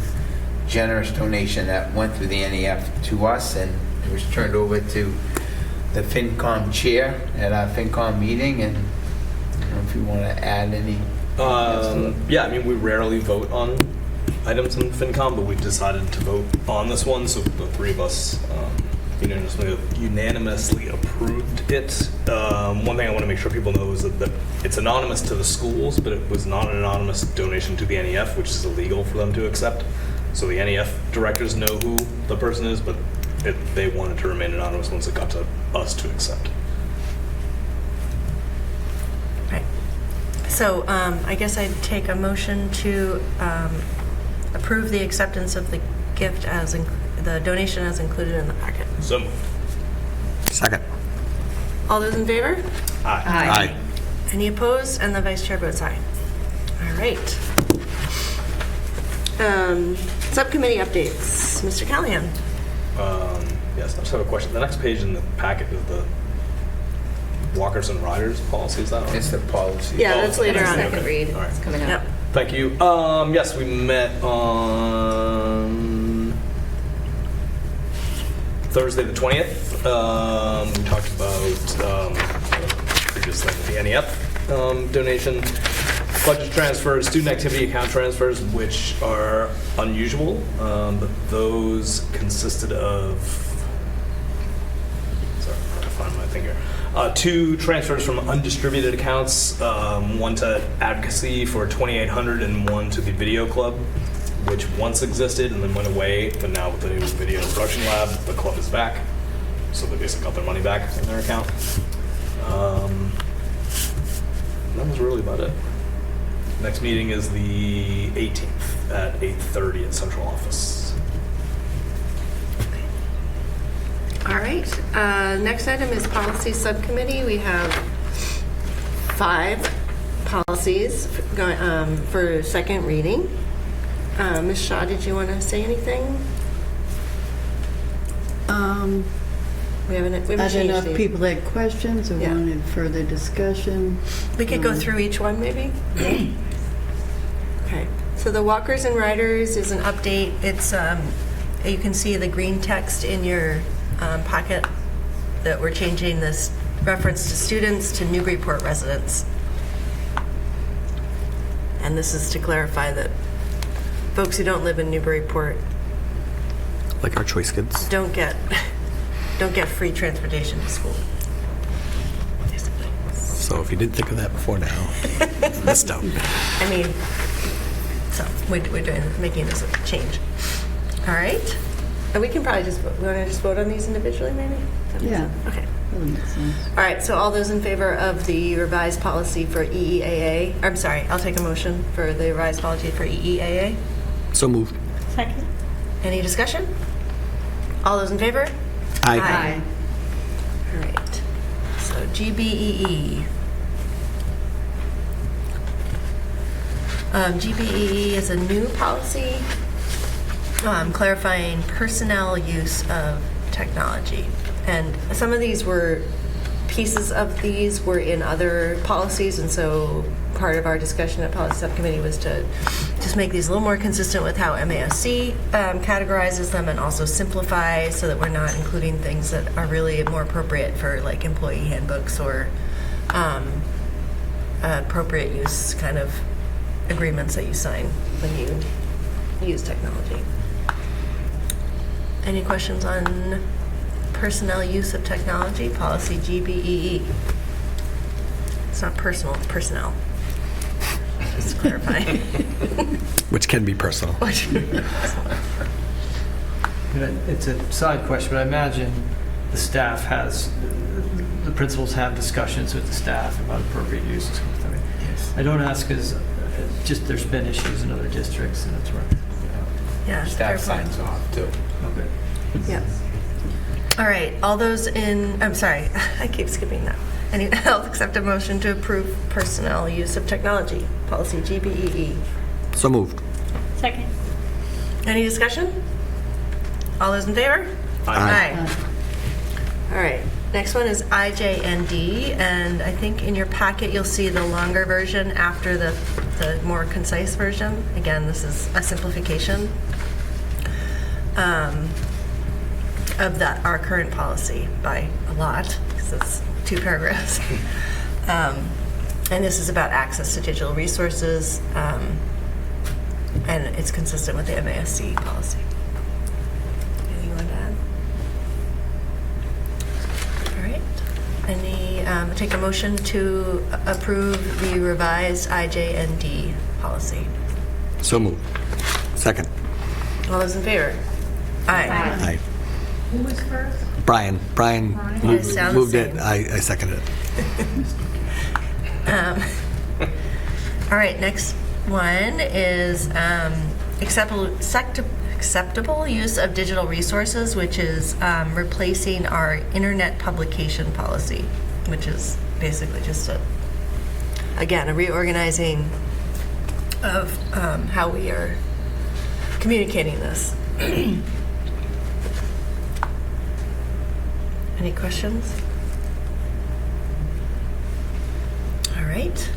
Speaker 4: generous donation that went through the NEF to us, and it was turned over to the FinCom chair at our FinCom meeting. And I don't know if you want to add any.
Speaker 7: Yeah, I mean, we rarely vote on items in FinCom, but we've decided to vote on this one, so the three of us unanimously approved it. One thing I want to make sure people know is that it's anonymous to the schools, but it was not an anonymous donation to the NEF, which is illegal for them to accept. So the NEF directors know who the person is, but they wanted to remain anonymous once it got to us to accept.
Speaker 3: Right. So I guess I'd take a motion to approve the acceptance of the gift as the donation as included in the packet.
Speaker 7: So moved.
Speaker 16: Second.
Speaker 3: All those in favor?
Speaker 7: Aye.
Speaker 16: Aye.
Speaker 3: Any opposed? And the vice chair votes aye. All right. Subcommittee updates. Mr. Callahan.
Speaker 7: Yes, I just have a question. The next page in the packet is the walkers and riders policy. Is that on?
Speaker 4: It's the policy.
Speaker 3: Yeah, that's later on.
Speaker 13: Second read.
Speaker 7: All right.
Speaker 13: It's coming out.
Speaker 3: Yep.
Speaker 7: Thank you. Yes, we met on Thursday the 20th. We talked about previous thing, the NEF donation, budget transfers, student activity account transfers, which are unusual, but those consisted of, sorry, I'm trying to find my thing here. 2 transfers from undistributed accounts, one to advocacy for $2,800 and one to the video club, which once existed and then went away, but now with the new video production lab, the club is back. So they basically got their money back in their account. That was really about it. Next meeting is the 18th at 8:30 at Central Office.
Speaker 3: All right. Next item is policy subcommittee. We have 5 policies going for second reading. Ms. Shaw, did you want to say anything? We haven't
Speaker 17: I don't know
Speaker 3: changed
Speaker 17: if
Speaker 3: these.
Speaker 17: people had questions or
Speaker 3: Yeah.
Speaker 17: wanted further discussion.
Speaker 3: We could go through each one, maybe? Okay. So the walkers and riders is an update. It's, you can see the green text in your packet that we're changing this reference to students to Newburyport residents. And this is to clarify that folks who don't live in Newburyport
Speaker 16: Like our choice kids.
Speaker 3: don't get free transportation to school. Basically.
Speaker 16: So if you didn't think of that before now, missed out.
Speaker 3: I mean, so we're making this a change. All right. And we can probably just vote. We want to just vote on these individually, maybe? That makes
Speaker 17: Yeah.
Speaker 3: sense? Okay.
Speaker 17: That makes sense.
Speaker 3: All right. So all those in favor of the revised policy for EEAA? I'm sorry. I'll take a motion for the revised policy for EEAA.
Speaker 16: So moved.
Speaker 14: Second.
Speaker 3: Any discussion? All those in favor?
Speaker 16: Aye.
Speaker 3: All right. So GBEE. GBEE is a new policy clarifying personnel use of technology. And some of these pieces of these were in other policies, and so part of our discussion at Policy Subcommittee was to just make these a little more consistent with how MASC categorizes them, and also simplify so that we're not including things that are really more appropriate for like employee handbooks or appropriate use kind of agreements that you sign when you use technology. Any questions on personnel use of technology, policy GBEE? It's not personal, it's personnel. Just clarify.
Speaker 16: Which can be personal.
Speaker 15: It's a side question, but I imagine the staff the principals have discussions with the staff about appropriate use and stuff. I mean, I don't ask because just there's been issues in other districts and it's right.
Speaker 3: Yeah.
Speaker 4: Staff signs off too.
Speaker 15: Okay.
Speaker 3: Yeah. All right, all those I'm sorry, I keep skipping that. I'll accept a motion to approve personnel use of technology, policy GBEE.
Speaker 16: So moved.
Speaker 14: Second.
Speaker 3: Any discussion? All those in favor?
Speaker 16: Aye.
Speaker 3: All right, next one is IJND, and I think in your packet you'll see the longer version after the more concise version. Again, this is a simplification of our current policy by a lot, because it's 2 paragraphs. And this is about access to digital resources, and it's consistent with the MASC policy. Anything you want to add? All right. Take a motion to approve the revised IJND policy.
Speaker 16: So moved. Second.
Speaker 3: All those in favor? Aye.
Speaker 16: Aye.
Speaker 2: Who was first?
Speaker 16: Brian
Speaker 3: You sound the
Speaker 16: moved it.
Speaker 3: same.
Speaker 16: I seconded it.
Speaker 3: All right, next one is acceptable use of digital resources, which is replacing our internet publication policy, which is basically just a reorganizing of how we are communicating this. Any questions? All right.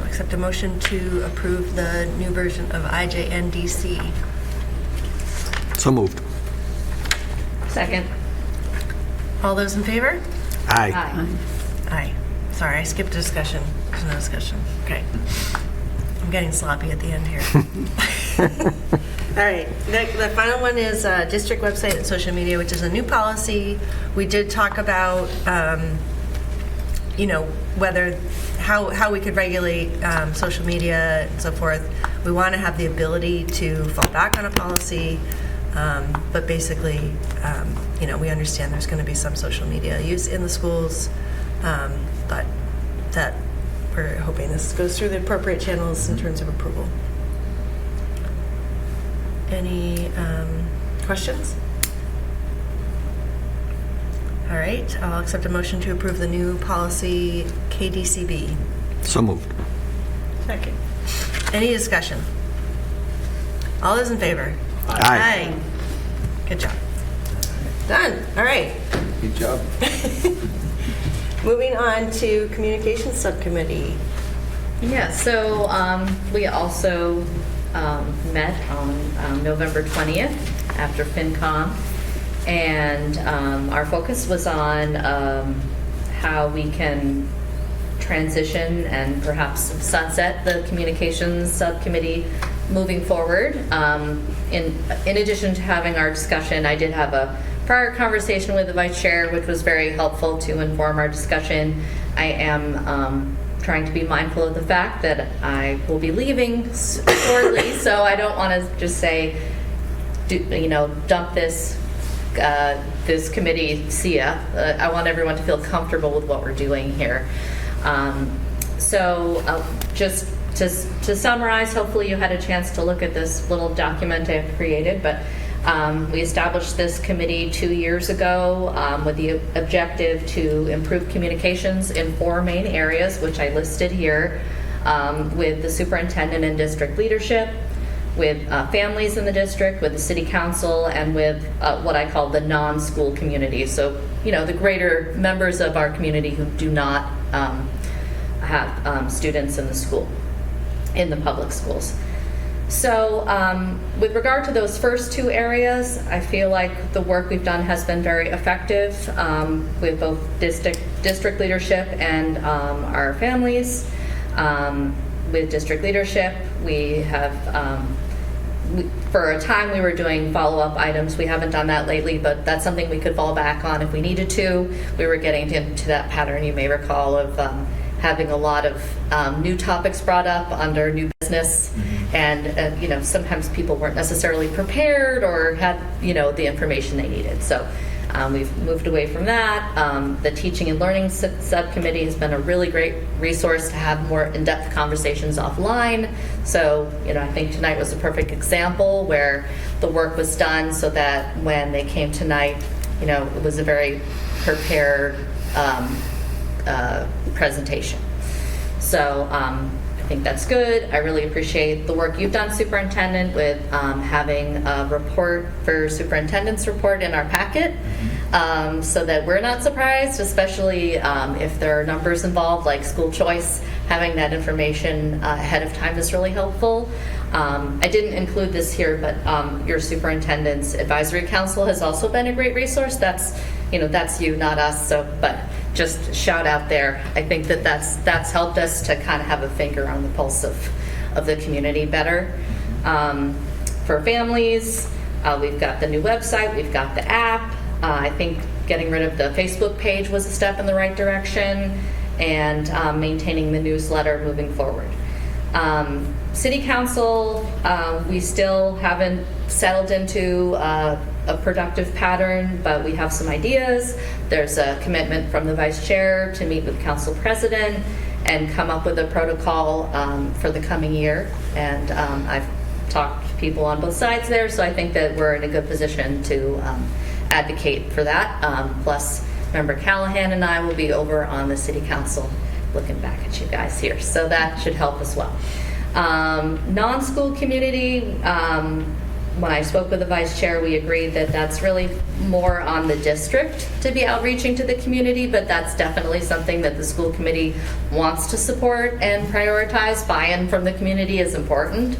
Speaker 3: Accept a motion to approve the new version of IJNDC.
Speaker 16: So moved.
Speaker 13: Second.
Speaker 3: All those in favor?
Speaker 16: Aye.
Speaker 3: Aye. Sorry, I skipped discussion. There's no discussion. Okay. I'm getting sloppy at the end here. All right. The final one is district website and social media, which is a new policy. We did talk about, how we could regulate social media and so forth. We want to have the ability to fall back on a policy, but basically, we understand there's going to be some social media use in the schools, but that we're hoping this goes through the appropriate channels in terms of approval. Any questions? All right, I'll accept a motion to approve the new policy KDCB.
Speaker 16: So moved.
Speaker 14: Second.
Speaker 3: Any discussion? All those in favor?
Speaker 16: Aye.
Speaker 3: Good job. Done. All right.
Speaker 4: Good job.
Speaker 3: Moving on to Communications Subcommittee.
Speaker 13: Yeah, so we also met on November 20th after FinCom, and our focus was on how we can transition and perhaps sunset the Communications Subcommittee moving forward. In addition to having our discussion, I did have a prior conversation with the Vice Chair, which was very helpful to inform our discussion. I am trying to be mindful of the fact that I will be leaving shortly, so I don't want to just say, dump this committee, see ya. I want everyone to feel comfortable with what we're doing here. Just to summarize, hopefully you had a chance to look at this little document I've created, but we established this committee 2 years ago with the objective to improve communications in 4 main areas, which I listed here, with the superintendent and district leadership, with families in the district, with the city council, and with what I call the non-school community. So, the greater members of our community who do not have students in the school, in the public schools. So with regard to those first 2 areas, I feel like the work we've done has been very effective with both district leadership and our families. With district leadership, we have, for a time we were doing follow-up items. We haven't done that lately, but that's something we could fall back on if we needed to. We were getting into that pattern, you may recall, of having a lot of new topics brought up under new business, and you know, sometimes people weren't necessarily prepared or had, you know, the information they needed. So we've moved away from that. The Teaching and Learning Subcommittee has been a really great resource to have more in-depth conversations offline. So, you know, I think tonight was a perfect example where the work was done so that when they came tonight, you know, it was a very prepared presentation. So I think that's good. I really appreciate the work you've done, Superintendent, with having a report for Superintendent's report in our packet, so that we're not surprised, especially if there are numbers involved like school choice. Having that information ahead of time is really helpful. I didn't include this here, but your Superintendent's Advisory Council has also been a great resource. That's, you know, that's you, not us. So, but just shout out there. I think that that's helped us to kind of have a finger on the pulse of the community better. For families, we've got the new website, we've got the app. I think getting rid of the Facebook page was a step in the right direction, and maintaining the newsletter moving forward. City Council, we still haven't settled into a productive pattern, but we have some ideas. There's a commitment from the Vice Chair to meet with Council President and come up with a protocol for the coming year. And I've talked to people on both sides there, so I think that we're in a good position to advocate for that. Plus, Member Callahan and I will be over on the City Council looking back at you guys here, so that should help as well. Non-school community, when I spoke with the Vice Chair, we agreed that that's really more on the district to be outreaching to the community, but that's definitely something that the school committee wants to support and prioritize. Buy-in from the community is important,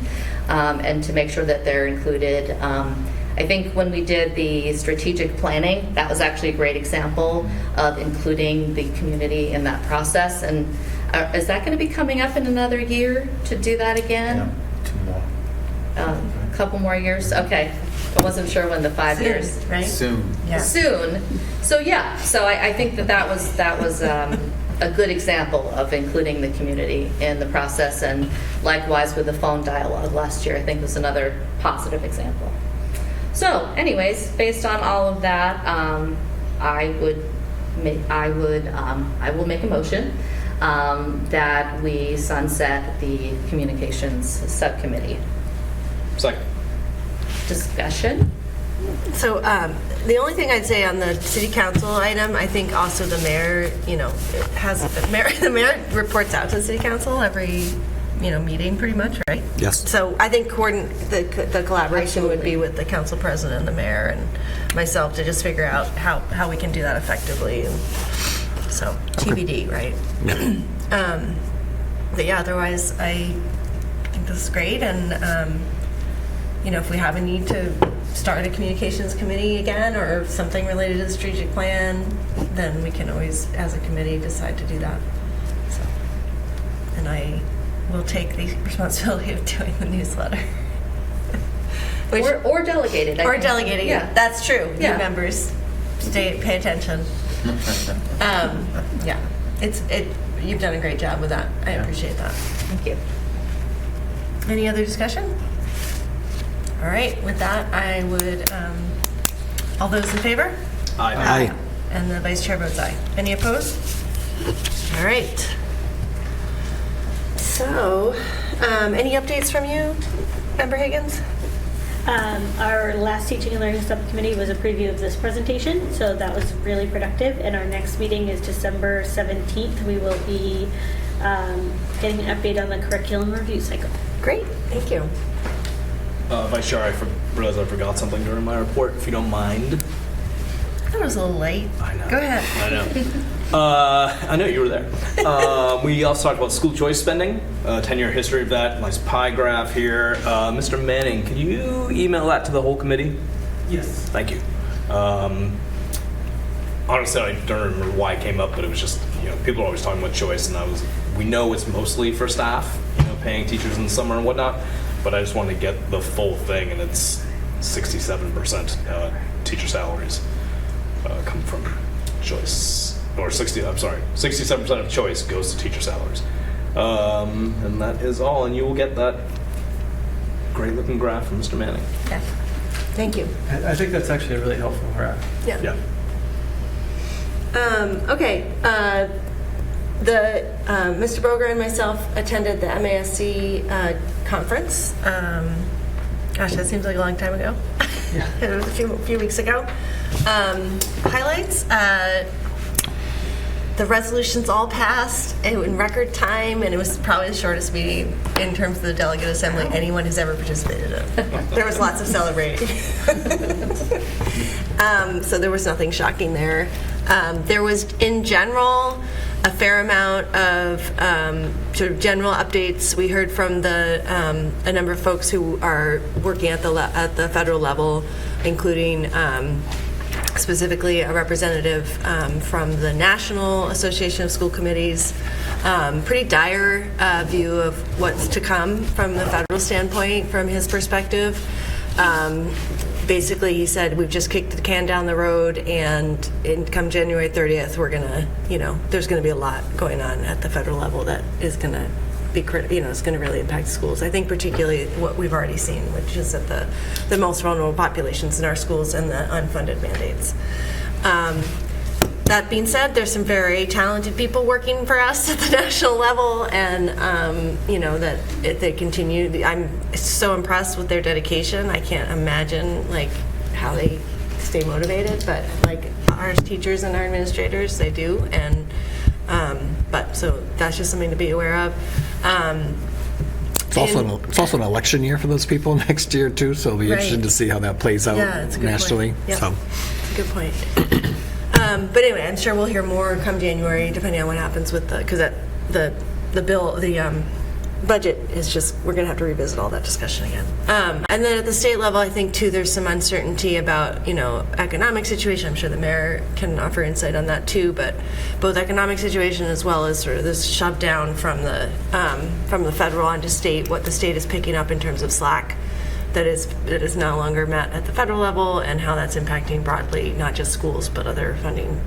Speaker 13: and to make sure that they're included. I think when we did the strategic planning, that was actually a great example of including the community in that process. And is that going to be coming up in another year to do that again?
Speaker 1: Yeah, 2 more.
Speaker 13: A couple more years? Okay. I wasn't sure when the 5 years.
Speaker 10: Right?
Speaker 1: Soon.
Speaker 10: Yeah.
Speaker 13: Soon. So yeah, so I think that was a good example of including the community in the process, and likewise with the phone dialogue last year, I think was another positive example. So anyways, based on all of that, I will make a motion that we sunset the communications subcommittee.
Speaker 7: Second.
Speaker 13: Discussion?
Speaker 3: So the only thing I'd say on the city council item, I think also the mayor, you know, the mayor reports out to the city council every, you know, meeting pretty much, right?
Speaker 16: Yes.
Speaker 3: So I think the collaboration would be with the council president and the mayor and myself to just figure out how we can do that effectively. And so TBD, right? But yeah, otherwise I think this is great, and you know, if we have a need to start a communications committee again or something related to the strategic plan, then we can always, as a committee, decide to do that. So, and I will take the responsibility of doing the newsletter.
Speaker 13: Or delegated.
Speaker 3: Or delegating, yeah. That's true.
Speaker 13: Yeah.
Speaker 3: You members, pay attention. Yeah, you've done a great job with that. I appreciate that.
Speaker 13: Thank you.
Speaker 3: Any other discussion? All right, with that, I would, all those in favor?
Speaker 7: Aye.
Speaker 16: Aye.
Speaker 3: And the vice chair votes aye. Any opposed? All right. So, any updates from you, Member Higgins?
Speaker 14: Our last teaching and learning subcommittee was a preview of this presentation, so that was really productive. And our next meeting is December 17th. We will be getting an update on the curriculum review cycle.
Speaker 3: Great, thank you.
Speaker 7: Vice Chair, I realized I forgot something during my report, if you don't mind.
Speaker 3: I thought it was a little late.
Speaker 7: I know.
Speaker 3: Go ahead.
Speaker 7: I know. I know you were there. We also talked about school choice spending, 10-year history of that, nice pie graph here. Mr. Manning, can you email that to the whole committee?
Speaker 15: Yes.
Speaker 7: Thank you. Honestly, I don't remember why it came up, but it was just, you know, people are always talking about choice, and we know it's mostly for staff, you know, paying teachers in the summer and whatnot, but I just wanted to get the full thing, and it's 67% teacher salaries come from choice. or 67% of choice goes to teacher salaries. And that is all, and you will get that great looking graph from Mr. Manning.
Speaker 3: Yeah. Thank you.
Speaker 15: I think that's actually a really helpful graph.
Speaker 3: Yeah. Okay. Mr. Broger and myself attended the MASC conference. Gosh, that seems like a long time ago. It was a few weeks ago. Highlights. The resolutions all passed in record time, and it was probably the shortest meeting in terms of the delegate assembly anyone has ever participated in. There was lots of celebrating. So there was nothing shocking there. There was, in general, a fair amount of sort of general updates. We heard from a number of folks who are working at the federal level, including specifically a representative from the National Association of School Committees. Pretty dire view of what's to come from the federal standpoint, from his perspective. Basically, he said, we've just kicked the can down the road, and come January 30th, we're going to, there's going to be a lot going on at the federal level that is going to be, it's going to really impact schools. I think particularly what we've already seen, which is at the most vulnerable populations in our schools and the unfunded mandates. That being said, there's some very talented people working for us at the national level, and that if they continue, I'm so impressed with their dedication. I can't imagine how they stay motivated, but our teachers and our administrators, they do, and but so that's just something to be aware of.
Speaker 16: It's also an election year for those people next year too, so it'll be interesting to see how that plays out nationally.
Speaker 3: Yep. So it's a good point. But anyway, I'm sure we'll hear more come January, depending on what happens with because the budget is just, we're going to have to revisit all that discussion again. And then at the state level, I think too, there's some uncertainty about economic situation. I'm sure the mayor can offer insight on that too. But both economic situation as well as sort of this shove down from the federal onto state, what the state is picking up in terms of slack that is no longer met at the federal level, and how that's impacting broadly not just schools but other funding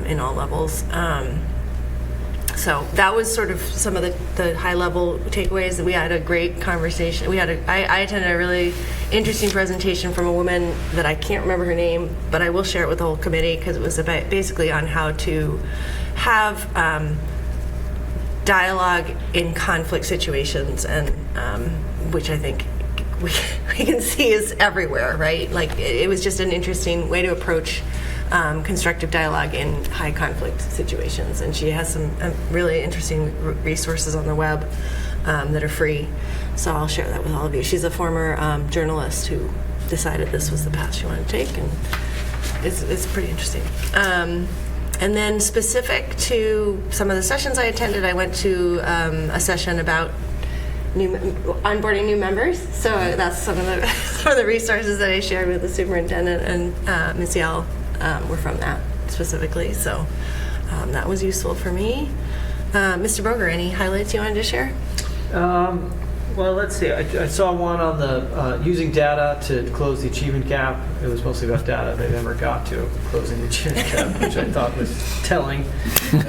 Speaker 3: in all levels. So that was sort of some of the high-level takeaways. We had a great conversation. I attended a really interesting presentation from a woman that I can't remember her name, but I will share it with the whole committee because it was about basically on how to have dialogue in conflict situations, and which I think we can see is everywhere, right? It was just an interesting way to approach constructive dialogue in high conflict situations, and she has some really interesting resources on the web that are free, so I'll share that with all of you. She's a former journalist who decided this was the path she wanted to take, and it's pretty interesting. And then specific to some of the sessions I attended, I went to a session about onboarding new members, so that's some of the resources that I shared with the superintendent, and Ms. Yell were from that specifically, so that was useful for me. Mr. Broger, any highlights you wanted to share?
Speaker 15: Well, let's see. I saw one on the using data to close the achievement gap. It was mostly about data they never got to closing the achievement gap, which I thought was telling. There's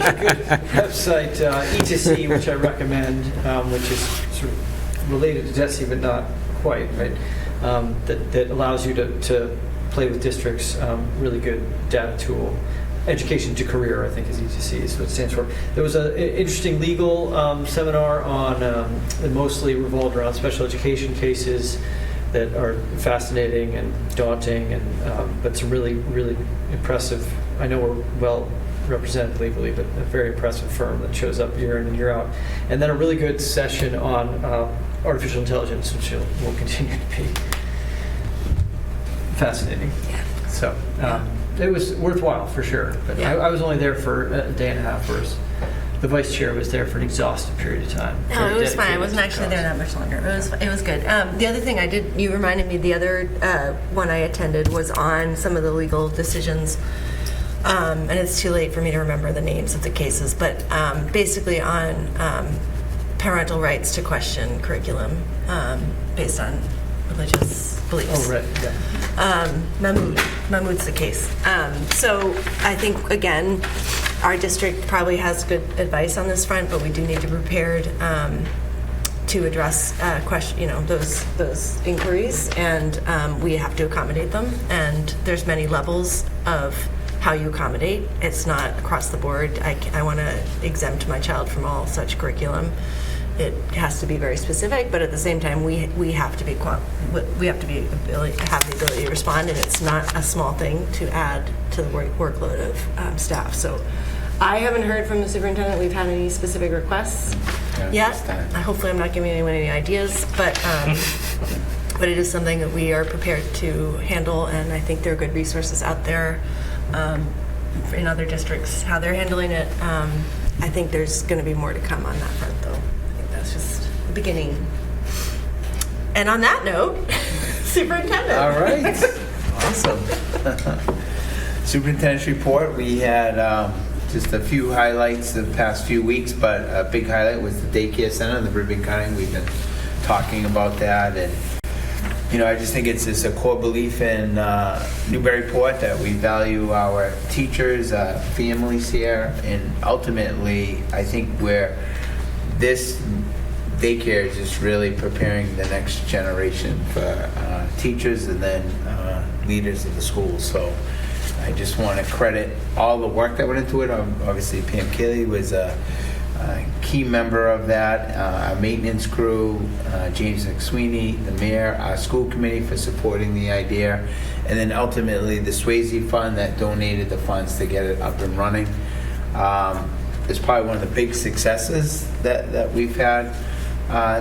Speaker 15: a good website, E2C, which I recommend, which is sort of related to DESE, but not quite, right? That allows you to play with districts. Really good data tool. Education to Career, I think, is E2C, is what it stands for. There was an interesting legal seminar on that mostly revolved around special education cases that are fascinating and daunting, and but some really, really impressive. I know we're well represented legally, but a very impressive firm that shows up year in and year out. And then a really good session on artificial intelligence, which will continue to be fascinating.
Speaker 3: Yeah.
Speaker 15: So. It was worthwhile for sure, but
Speaker 3: yeah.
Speaker 15: I was only there for a day and a half, whereas the vice chair was there for an exhaustive period of time.
Speaker 3: No, it was fine. I wasn't actually there that much longer. It was good. The other thing you reminded me, the other one I attended was on some of the legal decisions, and it's too late for me to remember the names of the cases, but basically on parental rights to question curriculum based on religious beliefs.
Speaker 15: Oh, right, yeah.
Speaker 3: Mahmoud's the case. So I think, again, our district probably has good advice on this front, but we do need to be prepared to address those inquiries, and we have to accommodate them. And there's many levels of how you accommodate. It's not across the board. I want to exempt my child from all such curriculum. It has to be very specific, but at the same time, we have to have the ability to respond, and it's not a small thing to add to the workload of staff. So I haven't heard from the superintendent we've had any specific requests yet. Hopefully, I'm not giving anyone any ideas, but it is something that we are prepared to handle, and I think there are good resources out there in other districts how they're handling it. I think there's going to be more to come on that front, though. That's just the beginning. And on that note, superintendent.
Speaker 4: All right. Awesome. Superintendent's report. We had just a few highlights the past few weeks, but a big highlight was the daycare center, the ribbon cutting. We've been talking about that, and I just think it's just a core belief in Newburyport that we value our teachers, families here, and ultimately, I think where this daycare is just really preparing the next generation for teachers and then leaders of the schools. So I just want to credit all the work that went into it. Obviously, Pam Kelly was a key member of that, our maintenance crew, James McSweeney, the mayor, our school committee for supporting the idea, and then ultimately the Swayze Fund that donated the funds to get it up and running. It's probably one of the big successes that we've had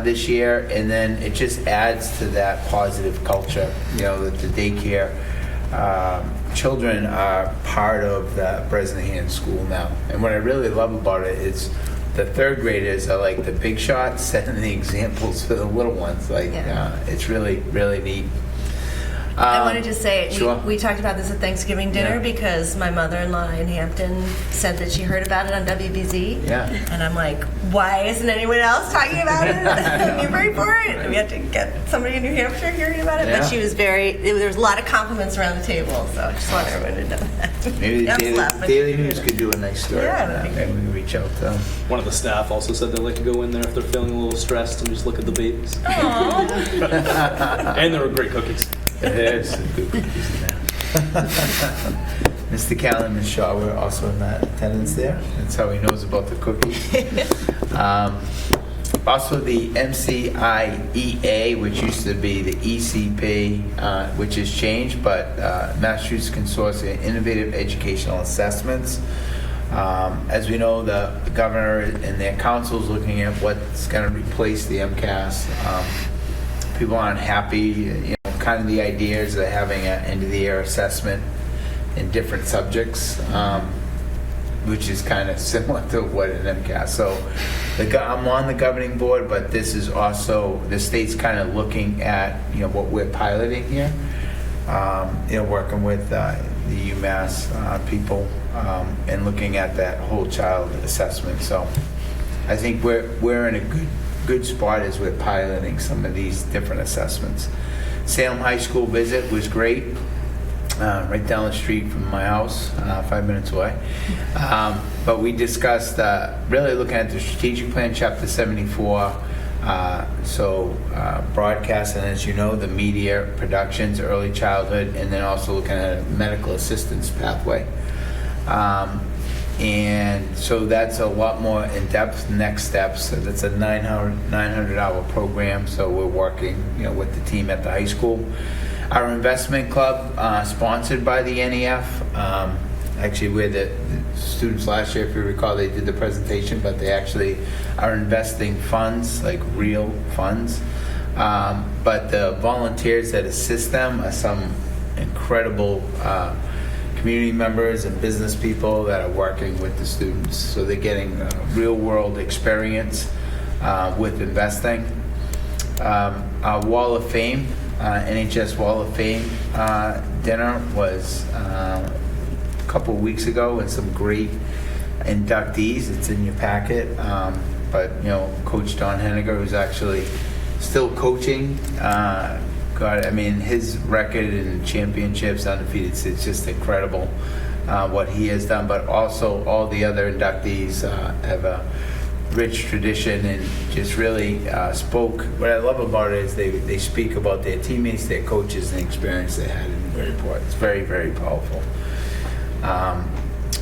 Speaker 4: this year, and then it just adds to that positive culture, that the daycare children are part of the Bresnahan school now. And what I really love about it is the third graders are like the big shots, setting the examples for the little ones. It's really, really neat.
Speaker 3: I want to just say,
Speaker 4: Sure.
Speaker 3: we talked about this at Thanksgiving dinner because my mother-in-law in Hampton said that she heard about it on WBZ.
Speaker 4: Yeah.
Speaker 3: And I'm like, why isn't anyone else talking about it in Newburyport? And we had to get somebody in New Hampshire hearing about it.
Speaker 4: Yeah.
Speaker 3: But she was there was a lot of compliments around the table, so I just want everyone to know that.
Speaker 4: Maybe the
Speaker 3: I'm
Speaker 4: Daily,
Speaker 3: laughing.
Speaker 4: Daily News could do a nice story.
Speaker 3: Yeah,
Speaker 4: on that.
Speaker 3: that'd be
Speaker 4: Maybe we can reach out to them.
Speaker 7: One of the staff also said they like to go in there if they're feeling a little stressed and just look at the babies. And there were great cookies.
Speaker 4: There's some good cookies in there. Mr. Callan and Shaw were also in that attendance there. That's how he knows about the cookies. Also, the MCIEA, which used to be the ECP, which has changed, but Massachusetts Consortium of Innovative Educational Assessments. As we know, the governor and their council is looking at what's going to replace the MCAS. People aren't happy, kind of the ideas of having an end-of-the-year assessment in different subjects, which is kind of similar to what an MCAS. So I'm on the governing board, but this is also, the state's kind of looking at, what we're piloting here, working with the UMass people and looking at that whole child assessment. So I think we're in a good spot as we're piloting some of these different assessments. Salem High School visit was great, right down the street from my house, 5 minutes away. But we discussed really looking at the strategic plan, chapter 74, broadcast, and as you know, the media productions, early childhood, and then also looking at a medical assistance pathway. And so that's a lot more in-depth next steps. So that's a 900-hour program. So we're working, with the team at the high school. Our investment club, sponsored by the NEF. Actually, we're the students last year, if you recall, they did the presentation, but they actually are investing funds, like real funds. But the volunteers that assist them are some incredible community members and business people that are working with the students. So they're getting real world experience with investing. Our Wall of Fame, NHS Wall of Fame dinner was a couple of weeks ago, and some great inductees. It's in your packet. But Coach Don Henniger, who's actually still coaching, God, I mean, his record in championships, undefeated, it's just incredible what he has done. But also all the other inductees have a rich tradition and just really spoke. What I love about it is they speak about their teammates, their coaches, and the experience they had in Newburyport. It's very, very powerful.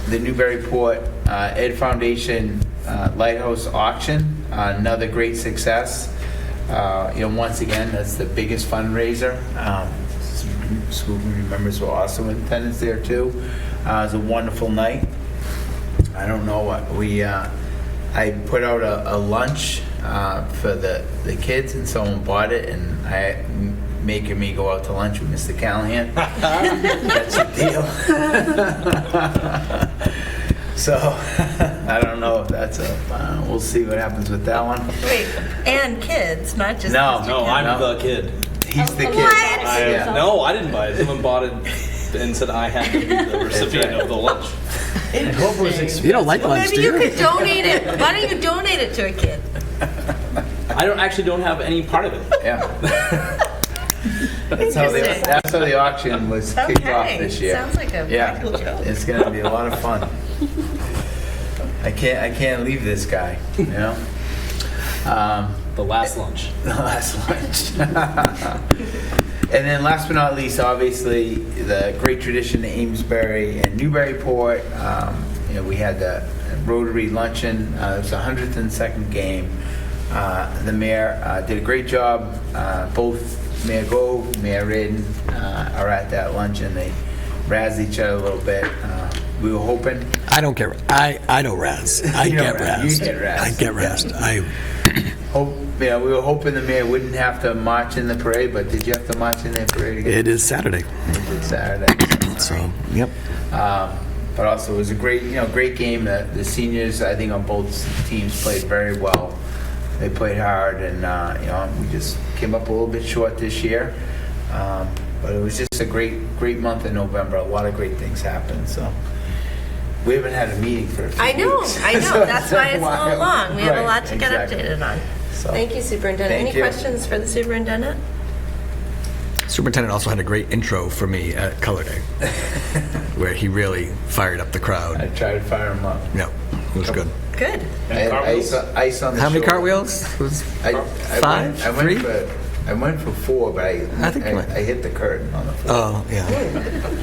Speaker 4: The Newburyport Ed Foundation Lighthouse Auction, another great success. Once again, that's the biggest fundraiser. School committee members were also in attendance there too. It was a wonderful night. I don't know what I put out a lunch for the kids, and someone bought it, and making me go out to lunch with Mr. Callahan. That's a deal. So I don't know if that's we'll see what happens with that one.
Speaker 3: Wait, and kids, not just
Speaker 7: No,
Speaker 3: Mr.
Speaker 7: I'm
Speaker 3: Campbell.
Speaker 7: the kid.
Speaker 4: He's the kid.
Speaker 3: What?
Speaker 7: No, I didn't buy it. Someone bought it and said I had to be the recipient of the lunch.
Speaker 16: You don't like lunch,
Speaker 3: Maybe
Speaker 16: do
Speaker 3: you
Speaker 16: you?
Speaker 3: could donate it. Why don't you donate it to a kid?
Speaker 7: I don't have any part of it.
Speaker 4: Yeah. That's how the auction was kicked off this year.
Speaker 3: Sounds like a practical joke.
Speaker 4: It's going to be a lot of fun. I can't leave this guy, you know.
Speaker 7: The last lunch.
Speaker 4: The last lunch. And then last but not least, obviously, the great tradition of Amesbury and Newburyport. We had the Rotary Luncheon. It was the 102nd game. The mayor did a great job. Both Mayor Gove, Mayor Radin are at that luncheon. They razzed each other a little bit. We were hoping.
Speaker 16: I don't get. I don't razz. I get razzed.
Speaker 4: You get razzed.
Speaker 16: I get razzed.
Speaker 4: We were hoping the mayor wouldn't have to march in the parade, but did you have to march in the parade again?
Speaker 16: It is Saturday.
Speaker 4: It's Saturday.
Speaker 16: So, yep.
Speaker 4: But also, it was a great game. The seniors, I think, on both teams played very well. They played hard, and we just came up a little bit short this year. But it was just a great month in November. A lot of great things happened. So we haven't had a meeting for a few weeks.
Speaker 3: I know. That's why it's a little long. We have a lot to get
Speaker 4: exactly.
Speaker 3: updated on.
Speaker 4: So,
Speaker 3: Thank you, Superintendent.
Speaker 4: thank
Speaker 3: Any
Speaker 4: you.
Speaker 3: questions for the Superintendent?
Speaker 16: Superintendent also had a great intro for me at Color Day, where he really fired up the crowd.
Speaker 4: I tried to fire him up.
Speaker 16: No, it was good.
Speaker 3: Good.
Speaker 4: I had ice on the
Speaker 16: How many
Speaker 4: shoulder.
Speaker 16: cartwheels? Was five?
Speaker 4: I
Speaker 16: Three?
Speaker 4: went for 4, but I hit the curtain on the floor.
Speaker 16: Oh, yeah.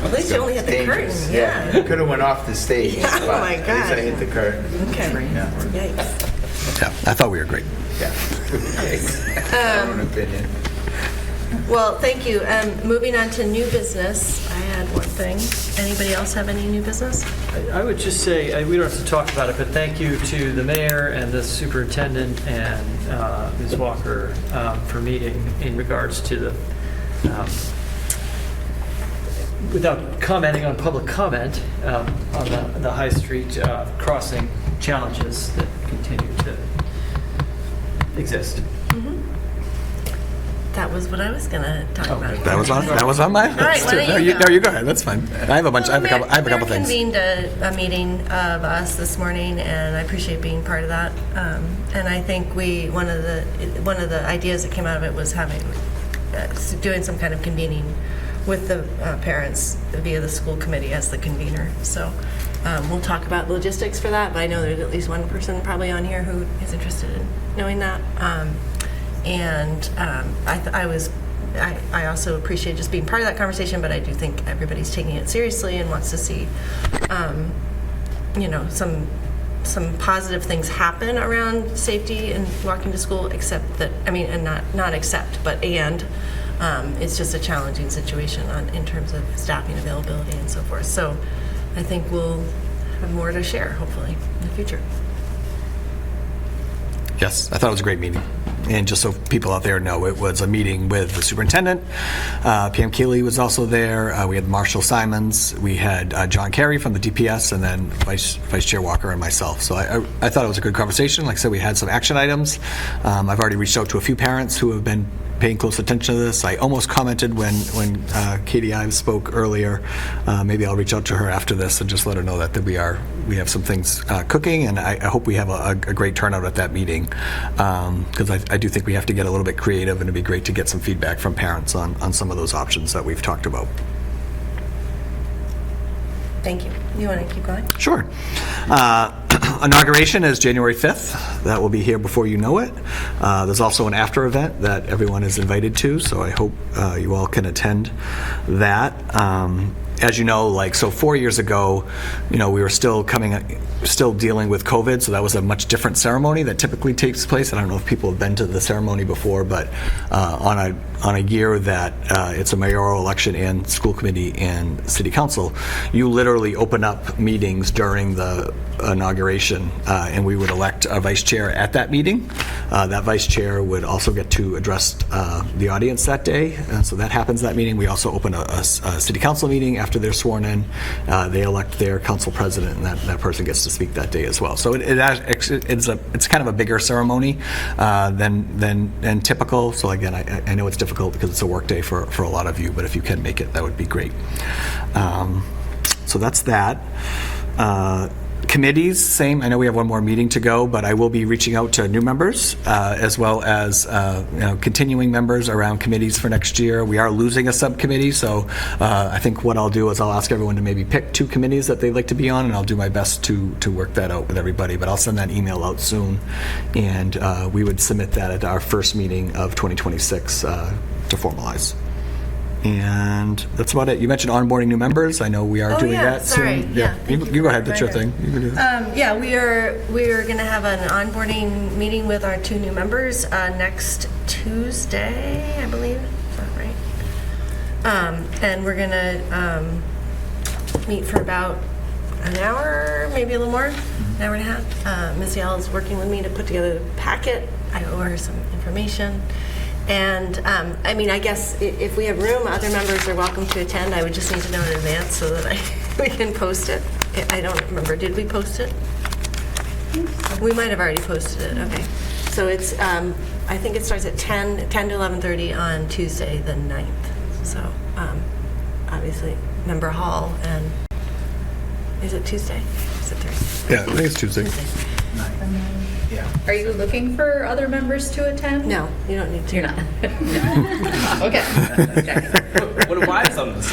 Speaker 3: At least you only hit the curtain. Yeah.
Speaker 4: Could have went off the stage.
Speaker 3: Yeah, oh
Speaker 4: but
Speaker 3: my
Speaker 4: At least I
Speaker 3: God.
Speaker 4: hit the curtain.
Speaker 3: Okay.
Speaker 4: Yeah.
Speaker 3: Yikes.
Speaker 16: Yeah, I thought we were great.
Speaker 4: Yeah. My own opinion.
Speaker 3: Well, thank you. Moving on to new business, I had one thing. Anybody else have any new business?
Speaker 15: I would just say, we don't have to talk about it, but thank you to the mayor and the superintendent and Ms. Walker for meeting in regards to the, without commenting on public comment, on the High Street crossing challenges that continue to exist.
Speaker 3: That was what I was going to talk about.
Speaker 16: That was on my
Speaker 3: All right,
Speaker 16: list,
Speaker 3: why
Speaker 16: too.
Speaker 3: don't
Speaker 16: No,
Speaker 3: you
Speaker 16: you
Speaker 3: go?
Speaker 16: go ahead. That's fine. I have a bunch. I have a couple things.
Speaker 3: We convened a meeting of us this morning, and I appreciate being part of that. And I think one of the ideas that came out of it was doing some kind of convening with the parents via the school committee as the convener. So we'll talk about logistics for that, but I know there's at least one person probably on here who is interested in knowing that. I also appreciate just being part of that conversation, but I do think everybody's taking it seriously and wants to see, some positive things happen around safety and walking to school. It's just a challenging situation in terms of staffing availability and so forth. So I think we'll have more to share, hopefully, in the future.
Speaker 16: Yes, I thought it was a great meeting. And just so people out there know, it was a meeting with the superintendent. Pam Keeley was also there. We had Marshall Simons. We had John Carey from the DPS, and then Vice Chair Walker and myself. So I thought it was a good conversation. Like I said, we had some action items. I've already reached out to a few parents who have been paying close attention to this. I almost commented when Katie Ives spoke earlier. Maybe I'll reach out to her after this and just let her know that we have some things cooking, and I hope we have a great turnout at that meeting, because I do think we have to get a little bit creative, and it'd be great to get some feedback from parents on some of those options that we've talked about.
Speaker 3: Thank you. You want to keep going?
Speaker 16: Sure. Inauguration is January 5th. That will be here before you know it. There's also an after event that everyone is invited to, so I hope you all can attend that. As you know, 4 years ago, we were still dealing with COVID, so that was a much different ceremony that typically takes place. I don't know if people have been to the ceremony before, but on a year that it's a mayoral election and school committee and city council, you literally open up meetings during the inauguration, and we would elect a vice chair at that meeting. That vice chair would also get to address the audience that day, so that happens that meeting. We also open a city council meeting after they're sworn in. They elect their council president, and that person gets to speak that day as well. So it's kind of a bigger ceremony than typical. So again, I know it's difficult because it's a work day for a lot of you, but if you can make it, that would be great. So that's that. Committees, same. I know we have one more meeting to go, but I will be reaching out to new members as well as continuing members around committees for next year. We are losing a subcommittee, so I think what I'll do is I'll ask everyone to maybe pick 2 committees that they'd like to be on, and I'll do my best to work that out with everybody. But I'll send that email out soon, and we would submit that at our first meeting of 2026 to formalize. And that's about it. You mentioned onboarding new members. I know we are doing that
Speaker 3: sorry.
Speaker 16: soon.
Speaker 3: Yeah.
Speaker 16: You go ahead. That's your thing. You can do it.
Speaker 3: We are going to have an onboarding meeting with our 2 new members next Tuesday, I believe. Is that right? And we're going to meet for about an hour, maybe a little more, an hour and a half. Ms. Yell is working with me to put together a packet. I owe her some information. And I guess if we have room, other members are welcome to attend. I would just need to know in advance so that we can post it. I don't remember. Did we post it? We might have already posted it. Okay. So it's, I think it starts at 10 to 11:30 on Tuesday the 9th. So obviously, Member Hall, and is it Tuesday? Is it Thursday?
Speaker 16: Yeah, I think it's Tuesday.
Speaker 13: Yeah. Are you looking for other members to attend?
Speaker 3: No, you don't need to.
Speaker 13: You're not. Okay.
Speaker 7: What why is on this?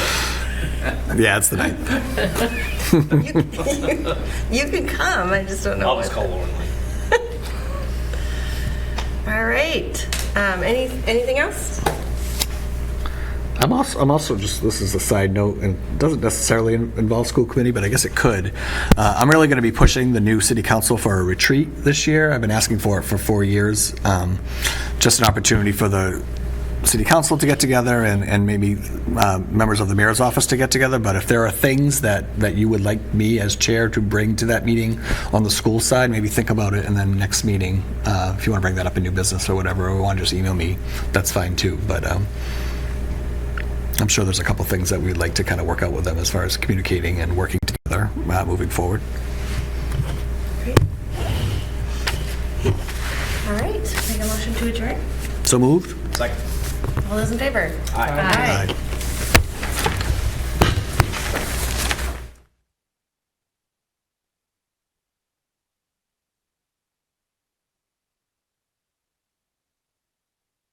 Speaker 16: Yeah, it's the 9th.
Speaker 3: You can come. I just don't know.
Speaker 7: I'll just call Lauren.
Speaker 3: All right. Anything else?
Speaker 16: I'm also just, this is a side note, and it doesn't necessarily involve school committee, but I guess it could. I'm really going to be pushing the new city council for a retreat this year. I've been asking for it for 4 years. Just an opportunity for the city council to get together and maybe members of the mayor's office to get together. But if there are things that you would like me as chair to bring to that meeting on the school side, maybe think about it, and then next meeting, if you want to bring that up in new business or whatever, or want to just email me, that's fine too. But I'm sure there's a couple things that we'd like to kind of work out with them as far as communicating and working together moving forward.
Speaker 3: Great. All right. Make a motion to adjourn.
Speaker 16: So moved.
Speaker 7: Second.
Speaker 3: All those in favor?
Speaker 7: Aye.
Speaker 3: Aye.
Speaker 16: Aye.